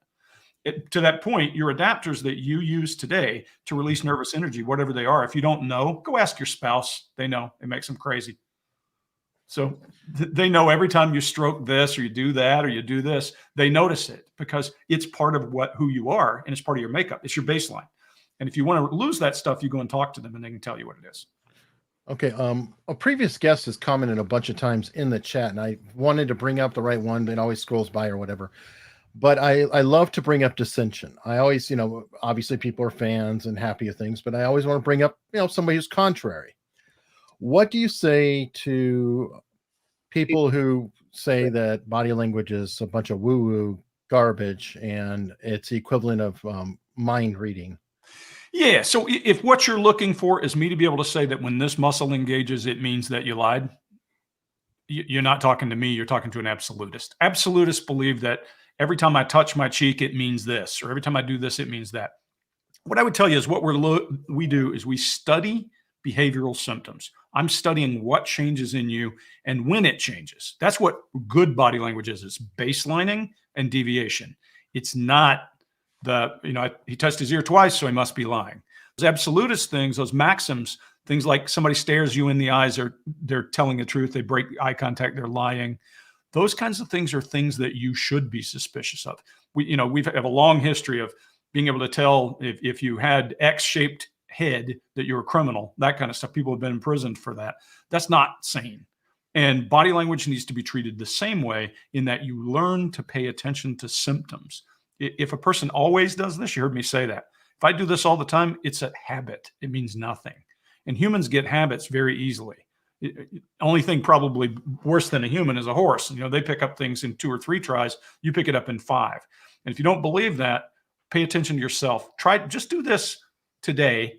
it. To that point, your adapters that you use today to release nervous energy, whatever they are, if you don't know, go ask your spouse. They know. It makes them crazy. So they know every time you stroke this or you do that or you do this, they notice it because it's part of who you are, and it's part of your makeup. It's your baseline. And if you want to lose that stuff, you go and talk to them and they can tell you what it is. Okay. A previous guest has commented a bunch of times in the chat, and I wanted to bring up the right one, but it always scrolls by or whatever. But I love to bring up dissension. I always, obviously people are fans and happy of things, but I always want to bring up, somebody who's contrary. What do you say to people who say that body language is a bunch of woo-woo garbage and it's the equivalent of mind reading? Yeah. So if what you're looking for is me to be able to say that when this muscle engages, it means that you lied, you're not talking to me. You're talking to an absolutist. Absolutists believe that every time I touch my cheek, it means this, or every time I do this, it means that. What I would tell you is what we do is we study behavioral symptoms. I'm studying what changes in you and when it changes. That's what good body language is. It's baselining and deviation. It's not he touched his ear twice, so he must be lying. Those absolutist things, those maxims, things like somebody stares you in the eyes, or they're telling the truth, they break eye contact, they're lying. Those kinds of things are things that you should be suspicious of. We have a long history of being able to tell if you had X-shaped head that you're a criminal, that kind of stuff. People have been imprisoned for that. That's not sane. And body language needs to be treated the same way, in that you learn to pay attention to symptoms. If a person always does this, you heard me say that. If I do this all the time, it's a habit. It means nothing. And humans get habits very easily. Only thing probably worse than a human is a horse. They pick up things in 2 or 3 tries. You pick it up in 5. And if you don't believe that, pay attention to yourself. Just do this today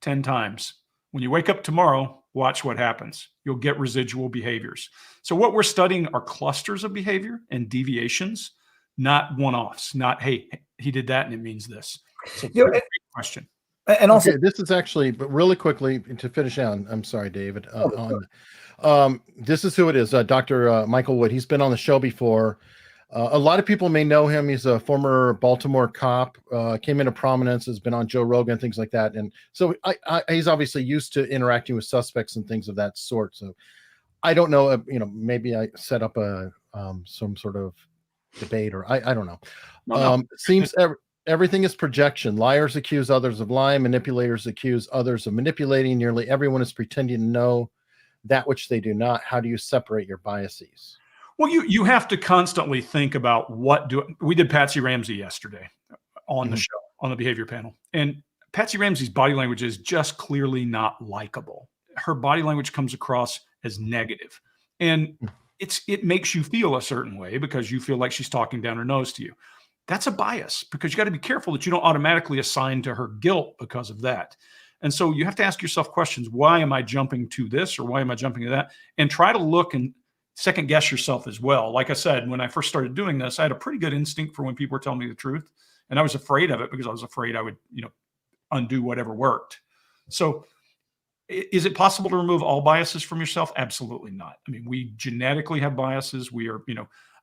10 times. When you wake up tomorrow, watch what happens. You'll get residual behaviors. So what we're studying are clusters of behavior and deviations, not one-offs, not, hey, he did that and it means this. So great question. And also, this is actually, but really quickly to finish on, I'm sorry, David, this is who it is. Dr. Michael Wood. He's been on the show before. A lot of people may know him. He's a former Baltimore cop, came into prominence, has been on Joe Rogan, things like that. And so he's obviously used to interacting with suspects and things of that sort. So I don't know, maybe I set up some sort of debate, or I don't know. No. Seems everything is projection. Liars accuse others of lying. Manipulators accuse others of manipulating. Nearly everyone is pretending to know that which they do not. How do you separate your biases? Well, you have to constantly think about we did Patsy Ramsey yesterday on the show, on the behavior panel. And Patsy Ramsey's body language is just clearly not likable. Her body language comes across as negative. And it makes you feel a certain way because you feel like she's talking down her nose to you. That's a bias, because you got to be careful that you don't automatically assign to her guilt because of that. And so you have to ask yourself questions. Why am I jumping to this, or why am I jumping to that? And try to look and second guess yourself as well. Like I said, when I first started doing this, I had a pretty good instinct for when people were telling me the truth. And I was afraid of it because I was afraid I would, undo whatever worked. So is it possible to remove all biases from yourself? Absolutely not. I mean, we genetically have biases. We are,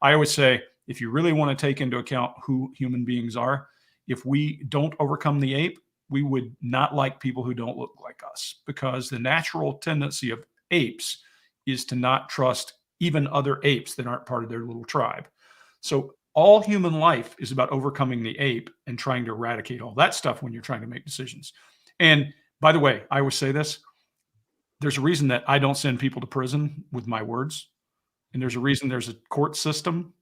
I always say, if you really want to take into account who human beings are, if we don't overcome the ape, we would not like people who don't look like us, because the natural tendency of apes is to not trust even other apes that aren't part of their little tribe. So all human life is about overcoming the ape and trying to eradicate all that stuff when you're trying to make decisions. And by the way, I always say this, there's a reason that I don't send people to prison with my words. And there's a reason there's a court system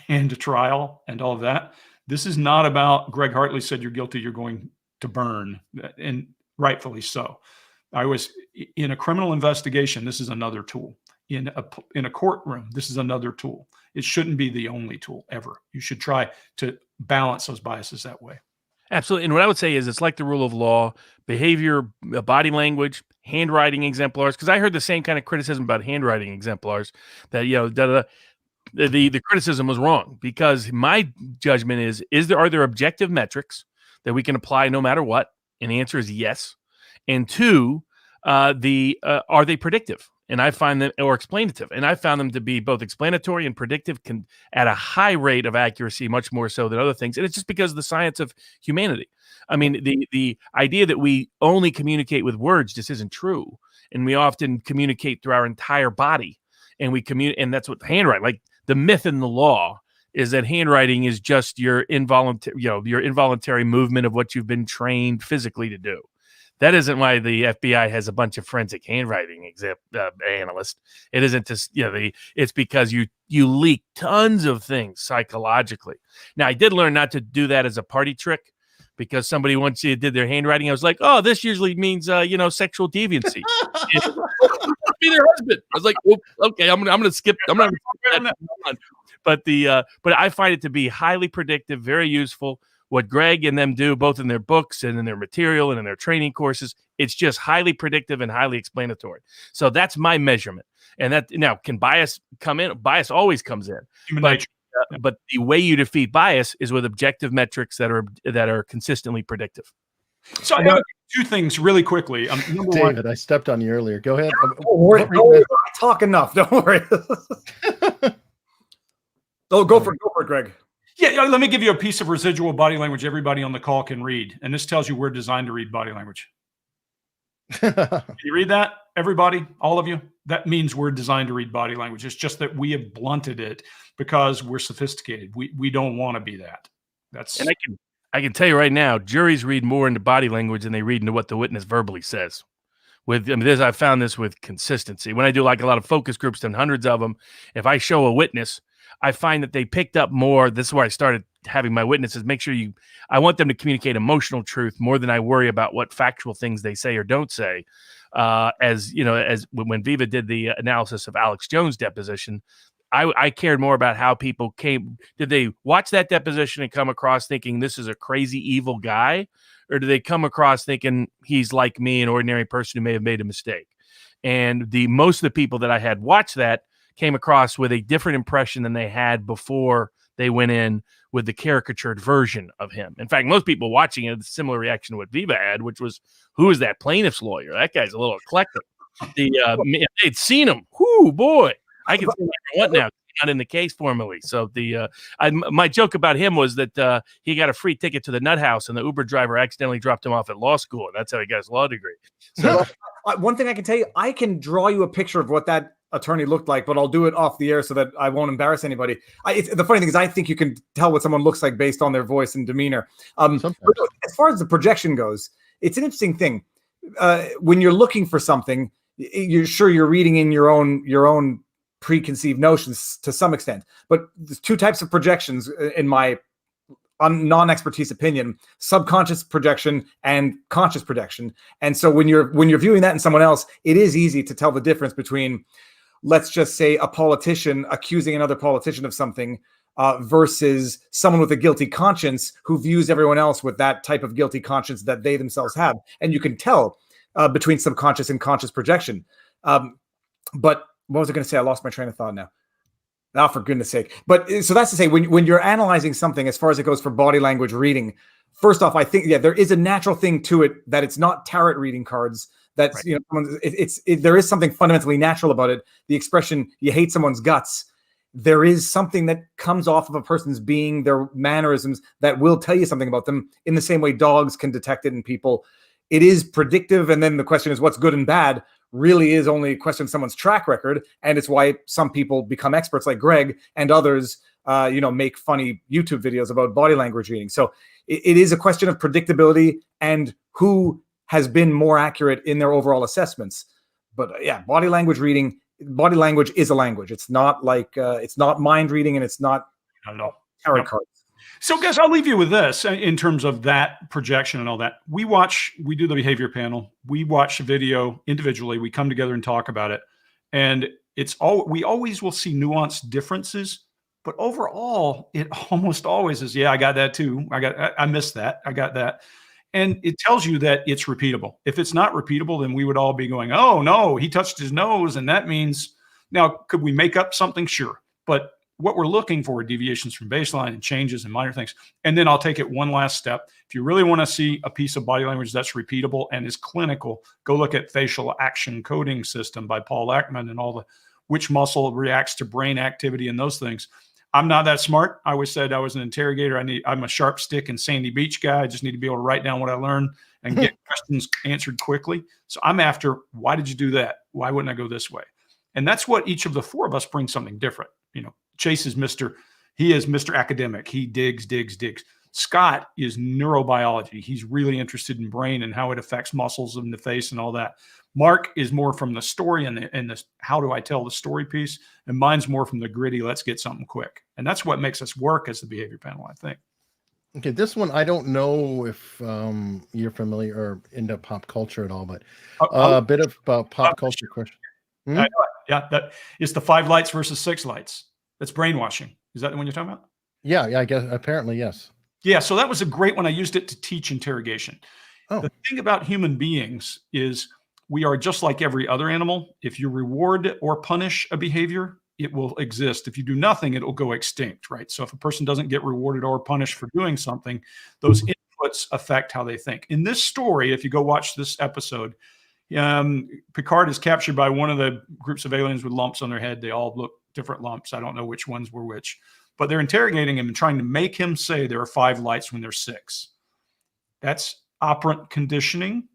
and a trial and all of that. This is not about Greg Hartley said you're guilty, you're going to burn, and rightfully so. In a criminal investigation, this is another tool. In a courtroom, this is another tool. It shouldn't be the only tool ever. You should try to balance those biases that way. Absolutely. And what I would say is it's like the rule of law, behavior, body language, handwriting exemplars, because I heard the same kind of criticism about handwriting exemplars, that, the criticism was wrong, because my judgment are there objective metrics that we can apply no matter what? And the answer is yes. And 2, are they predictive? And I find them, or explanative, and I found them to be both explanatory and predictive, at a high rate of accuracy, much more so than other things. And it's just because of the science of humanity. I mean, the idea that we only communicate with words just isn't true. And we often communicate through our entire body, and and that's what handwriting, like the myth in the law is that handwriting is just your involuntary movement of what you've been trained physically to do. That isn't why the FBI has a bunch of forensic handwriting analysts. It isn't just, it's because you leak tons of things psychologically. Now, I did learn not to do that as a party trick, because somebody once did their handwriting. I was like, oh, this usually means, sexual deviancy. Be their husband. I was like, oh, okay, I'm going to skip. I'm not going to. But I find it to be highly predictive, very useful. What Greg and them do, both in their books and in their material and in their training courses, it's just highly predictive and highly explanatory. So that's my measurement. And that, now, can bias come in? Bias always comes in. But the way you defeat bias is with objective metrics that are consistently predictive. So I got two things really quickly. Number David, one, I stepped on you earlier. Go ahead. Don't worry, I talk enough. Don't worry. Oh, go for it, Greg. Yeah, let me give you a piece of residual body language everybody on the call can read. And this tells you we're designed to read body language. Can you read that, everybody? All of you? That means we're designed to read body language. It's just that we have blunted it because we're sophisticated. We don't want to be that. And I can tell you right now, juries read more into body language than they read into what the witness verbally says. I found this with consistency. When I do like a lot of focus groups and hundreds of them, if I show a witness, I find that they picked up more. This is where I started having my witnesses make sure I want them to communicate emotional truth more than I worry about what factual things they say or don't say. As when Viva did the analysis of Alex Jones' deposition, I cared more about how people came. Did they watch that deposition and come across thinking this is a crazy, evil guy? Or do they come across thinking he's like me, an ordinary person who may have made a mistake? And most of the people that I had watch that came across with a different impression than they had before they went in with the caricatured version of him. In fact, most people watching it had a similar reaction to what Viva had, which was, who is that plaintiff's lawyer? That guy's a little eclectic. If they'd seen him, whoo, boy, I can say what I want now. Not in the case formally. So my joke about him was that he got a free ticket to the nut house and the Uber driver accidentally dropped him off at law school. And that's how he got his law degree. So one thing I can tell you, I can draw you a picture of what that attorney looked like, but I'll do it off the air so that I won't embarrass anybody. The funny thing is, I think you can tell what someone looks like based on their voice and demeanor. As far as the projection goes, it's an interesting thing. When you're looking for something, you're reading in your own preconceived notions to some extent. But there's two types of projections in my non-expertise opinion: subconscious projection and conscious projection. And so when you're viewing that in someone else, it is easy to tell the difference between, let's just say, a politician accusing another politician of something versus someone with a guilty conscience who views everyone else with that type of guilty conscience that they themselves have. And you can tell between subconscious and conscious projection. But what was I going to say? I lost my train of thought now. Oh, for goodness sake. But so that's to say, when you're analyzing something as far as it goes for body language reading, first off, I think, there is a natural thing to it that it's not tarot reading cards. That's, right. There is something fundamentally natural about it. The expression, you hate someone's guts. There is something that comes off of a person's being, their mannerisms, that will tell you something about them in the same way dogs can detect it in people. It is predictive. And then the question is, what's good and bad really is only a question of someone's track record. And it's why some people become experts like Greg, and others, make funny YouTube videos about body language reading. So it is a question of predictability and who has been more accurate in their overall assessments. But body language reading, body language is a language. It's not like, it's not mind reading, and it's not tarot cards. So guys, I'll leave you with this in terms of that projection and all that. We do the behavior panel. We watch the video individually. We come together and talk about it. And we always will see nuanced differences, but overall, it almost always is, I got that too. I missed that. I got that. And it tells you that it's repeatable. If it's not repeatable, then we would all be going, oh no, he touched his nose. And that means, now, could we make up something? Sure. But what we're looking for are deviations from baseline and changes and minor things. And then I'll take it one last step. If you really want to see a piece of body language that's repeatable and is clinical, go look at Facial Action Coding System by Paul Ekman and all the which muscle reacts to brain activity and those things. I'm not that smart. I always said I was an interrogator. I'm a sharp stick and sandy beach guy. I just need to be able to write down what I learned and get questions answered quickly. So I'm after, why did you do that? Why wouldn't I go this way? And that's what each of the four of us brings something different. Chase is Mr. Academic. He digs. Scott is neurobiology. He's really interested in brain and how it affects muscles in the face and all that. Mark is more from the story and the how do I tell the story piece. And mine's more from the gritty, let's get something quick. And that's what makes us work as the behavior panel, I think. Okay, this one, I don't know if you're familiar or into pop culture at all, but a bit of pop culture question. I know it. Yeah, that is the 5 lights versus 6 lights. That's brainwashing. Is that the one you're talking about? Yeah, I guess apparently, yes. Yeah, so that was a great one. I used it to teach interrogation. Oh. The thing about human beings is we are just like every other animal. If you reward or punish a behavior, it will exist. If you do nothing, it will go extinct, right? So if a person doesn't get rewarded or punished for doing something, those inputs habits affect how they think. In this story, if you go watch this episode, Picard is captured by one of the groups of aliens with lumps on their head. They all look different lumps. I don't know which ones were which, but they're interrogating him and trying to make him say there are 5 lights when there's 6. That's operant conditioning.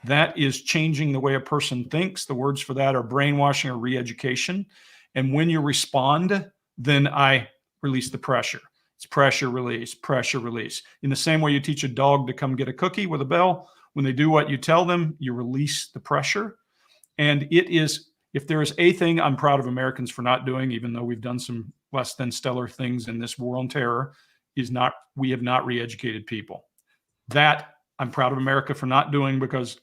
That is changing the way a person thinks. The words for that are brainwashing or re-education. And when you respond, then I release the pressure. It's pressure, release, pressure, release. In the same way you teach a dog to come get a cookie with a bell, when they do what you tell them, you release the pressure. And it is, if there is a thing I'm proud of Americans for not doing, even though we've done some less than stellar things in this war on terror, we have not re-educated people. That I'm proud of America for not doing, because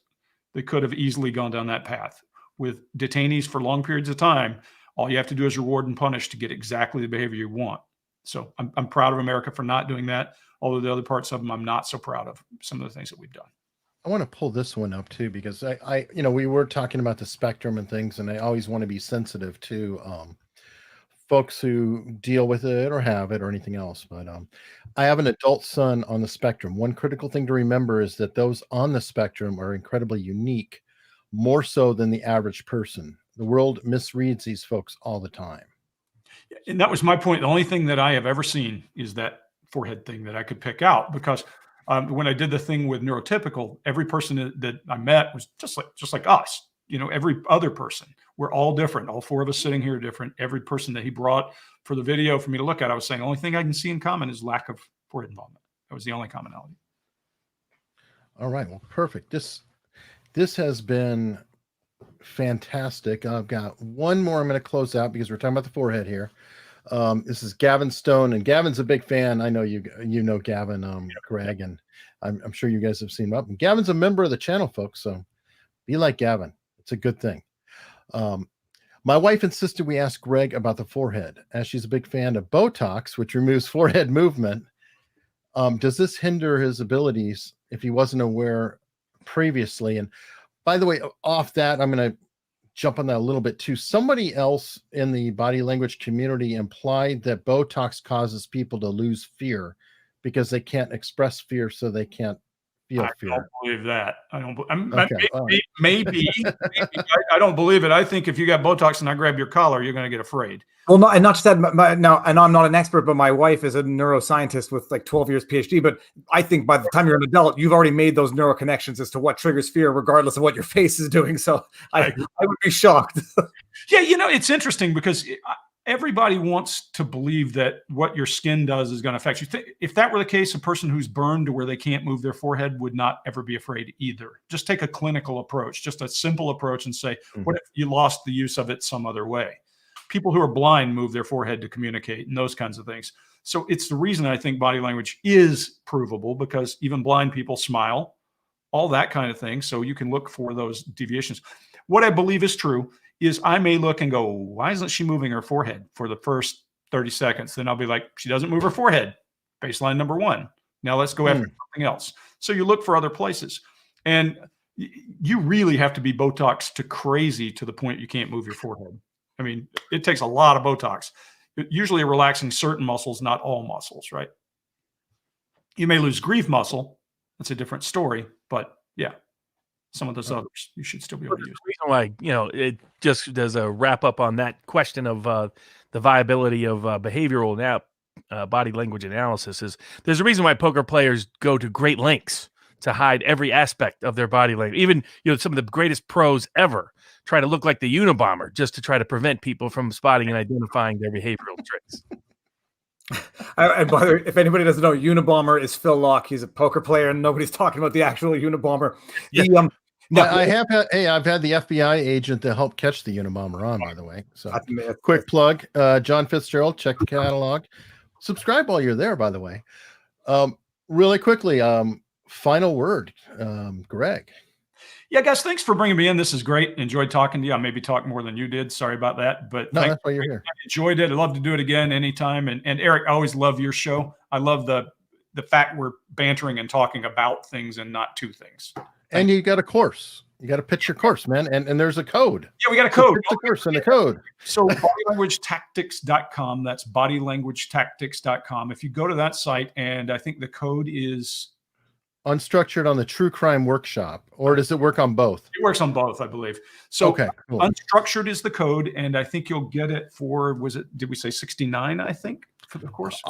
they could have easily gone down that path. With detainees for long periods of time, all you have to do is reward and punish to get exactly the behavior you want. So I'm proud of America for not doing that, although the other parts of them I'm not so proud of, some of the things that we've done. I want to pull this one up too, because we were talking about the spectrum and things, and I always want to be sensitive to folks who deal with it or have it or anything else. But I have an adult son on the spectrum. One critical thing to remember is that those on the spectrum are incredibly unique, more so than the average person. The world misreads these folks all the time. And that was my point. The only thing that I have ever seen is that forehead thing that I could pick out, because when I did the thing with neurotypical, every person that I met was just like us. Every other person, we're all different. All 4 of us sitting here are different. Every person that he brought for the video for me to look at, I was saying, the only thing I can see in common is lack of forehead involvement. That was the only commonality. All right. Well, perfect. This has been fantastic. I've got one more I'm going to close out, because we're talking about the forehead here. This is Gavin Stone, and Gavin's a big fan. I know you know Gavin, Greg, and I'm sure you guys have seen him up. And Gavin's a member of the channel, folks, so be like Gavin. It's a good thing. My wife insisted we ask Greg about the forehead, as she's a big fan of Botox, which removes forehead movement. Does this hinder his abilities if he wasn't aware previously? And by the way, off that, I'm going to jump on that a little bit too. Somebody else in the body language community implied that Botox causes people to lose fear because they can't express fear, so they can't feel fear. I don't believe that. Maybe. I don't believe it. I think if you got Botox and I grab your collar, you're going to get afraid. Well, not just that. Now, and I'm not an expert, but my wife is a neuroscientist with like 12 years PhD. But I think by the time you're an adult, you've already made those neural connections as to what triggers fear, regardless of what your face is doing. So I would be shocked. Yeah, it's interesting, because everybody wants to believe that what your skin does is going to affect you. If that were the case, a person who's burned to where they can't move their forehead would not ever be afraid either. Just take a clinical approach, just a simple approach, and say, what if you lost the use of it some other way? People who are blind move their forehead to communicate and those kinds of things. So it's the reason I think body language is provable, because even blind people smile, all that kind of thing. So you can look for those deviations. What I believe is true is I may look and go, why isn't she moving her forehead for the first 30 seconds? Then I'll be like, she doesn't move her forehead. Baseline number 1. Now let's go after something else. So you look for other places. And you really have to be Botox to crazy to the point you can't move your forehead. I mean, it takes a lot of Botox. Usually relaxing certain muscles, not all muscles, right? You may lose grief muscle. That's a different story. But yeah, some of those others you should still be able to use. The reason why, it just does a wrap up on that question of the viability of behavioral body language analysis is there's a reason why poker players go to great lengths to hide every aspect of their body language. Even, some of the greatest pros ever try to look like the Unabomber just to try to prevent people from spotting and identifying their behavioral tricks. And by the way, if anybody doesn't know, Unabomber is Phil Locke. He's a poker player, and nobody's talking about the actual Unabomber. Yeah. I've had the FBI agent to help catch the Unabomber on, by the way. So quick plug, John Fitzgerald, check the catalog. Subscribe while you're there, by the way. Really quickly, final word, Greg. Yeah, guys, thanks for bringing me in. This is great. Enjoyed talking to you. I maybe talked more than you did. Sorry about that. But no, that's why you're here. I enjoyed it. I'd love to do it again anytime. And Eric, I always love your show. I love the fact we're bantering and talking about things and not to things. And you got a course. You got to pitch your course, man. And there's a code. Yeah, we got a code. Pitch the course and a code. So bodylanguagetactics.com. That's bodylanguagetactics.com. If you go to that site, and I think the code is unstructured on the True Crime Workshop, or does it work on both? It works on both, I believe. So okay, cool. Unstructured is the code, and I think you'll get it for, did we say 69, I think, for the course?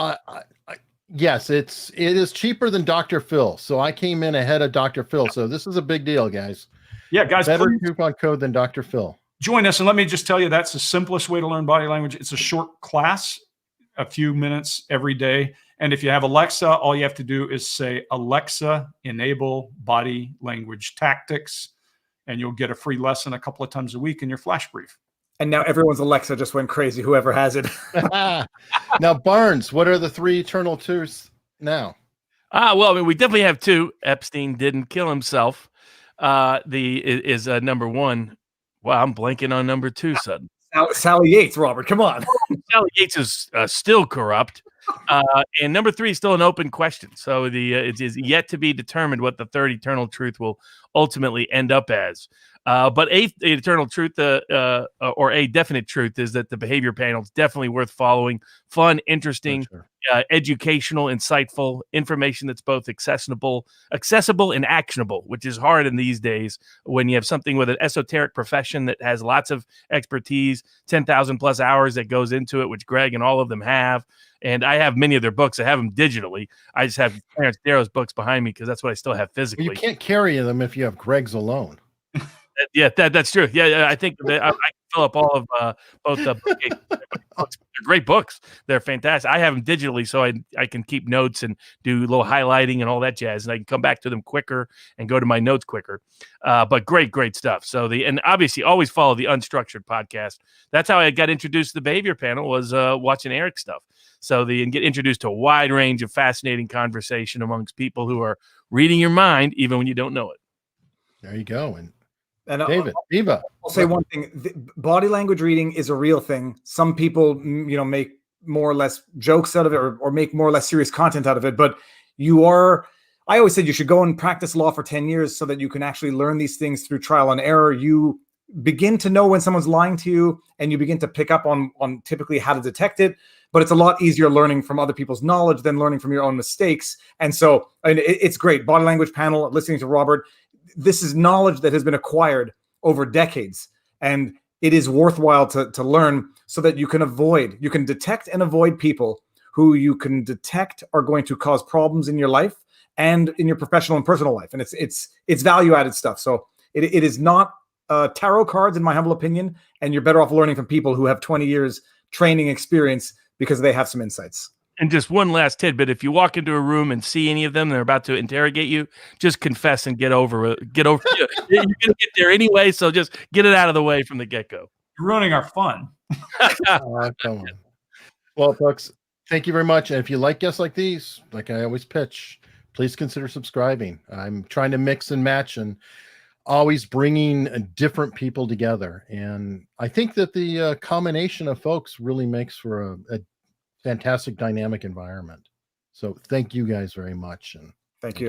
Yes, it is cheaper than Dr. Phil. So I came in ahead of Dr. Phil. So this is a big deal, guys. Yeah, guys, better coupon code than Dr. Phil. Join us, and let me just tell you, that's the simplest way to learn body language. It's a short class, a few minutes every day. And if you have Alexa, all you have to do is say, Alexa, enable body language tactics, and you'll get a free lesson a couple of times a week in your flash brief. And now everyone's Alexa just went crazy, whoever has it. Now, Barnes, what are the 3 eternal truths now? Well, I mean, we definitely have 2. Epstein didn't kill himself. Is number 1. Wow, I'm blanking on number 2 suddenly. Sally Yates, Robert, come on. Sally Yates is still corrupt. And number 3 is still an open question. So it is yet to be determined what the 3rd eternal truth will ultimately end up as. But a eternal truth, or a definite truth, is that the behavior panel is definitely worth following. Fun, interesting, educational, insightful information that's both accessible and actionable, which is hard in these days when you have something with an esoteric profession that has lots of expertise, 10,000 plus hours that goes into it, which Greg and all of them have. And I have many of their books. I have them digitally. I just have Clarence Darrow's books behind me because that's what I still have physically. Well, you can't carry them if you have Greg's alone. Yeah, that's true. Yeah, I think I can fill up all of both the books. They're great books. They're fantastic. I have them digitally, so I can keep notes and do a little highlighting and all that jazz, and I can come back to them quicker and go to my notes quicker. But great stuff. So and obviously always follow the Unstructured podcast. That's how I got introduced to the behavior panel, was watching Eric's stuff. So and get introduced to a wide range of fascinating conversation amongst people who are reading your mind, even when you don't know it. There you go. And David, Viva. I'll say one thing. Body language reading is a real thing. Some people, make more or less jokes out of it or make more or less serious content out of it. But I always said you should go and practice law for 10 years so that you can actually learn these things through trial and error. You begin to know when someone's lying to you, and you begin to pick up on typically how to detect it. But it's a lot easier learning from other people's knowledge than learning from your own mistakes. And so it's great. Body language panel, listening to Robert. This is knowledge that has been acquired over decades, and it is worthwhile to learn so that you can detect and avoid people who you can detect are going to cause problems in your life and in your professional and personal life. And it's value added stuff. So it is not tarot cards, in my humble opinion, and you're better off learning from people who have 20 years training experience because they have some insights. And just one last tidbit: if you walk into a room and see any of them, they're about to interrogate you, just confess and get over it. You're going to get there anyway, so just get it out of the way from the get-go. You're ruining our fun. Come on. Well, folks, thank you very much. And if you like guests like these, like I always pitch, please consider subscribing. I'm trying to mix and match and always bringing different people together. And I think that the combination of folks really makes for a fantastic dynamic environment. So thank you guys very much. And thank you.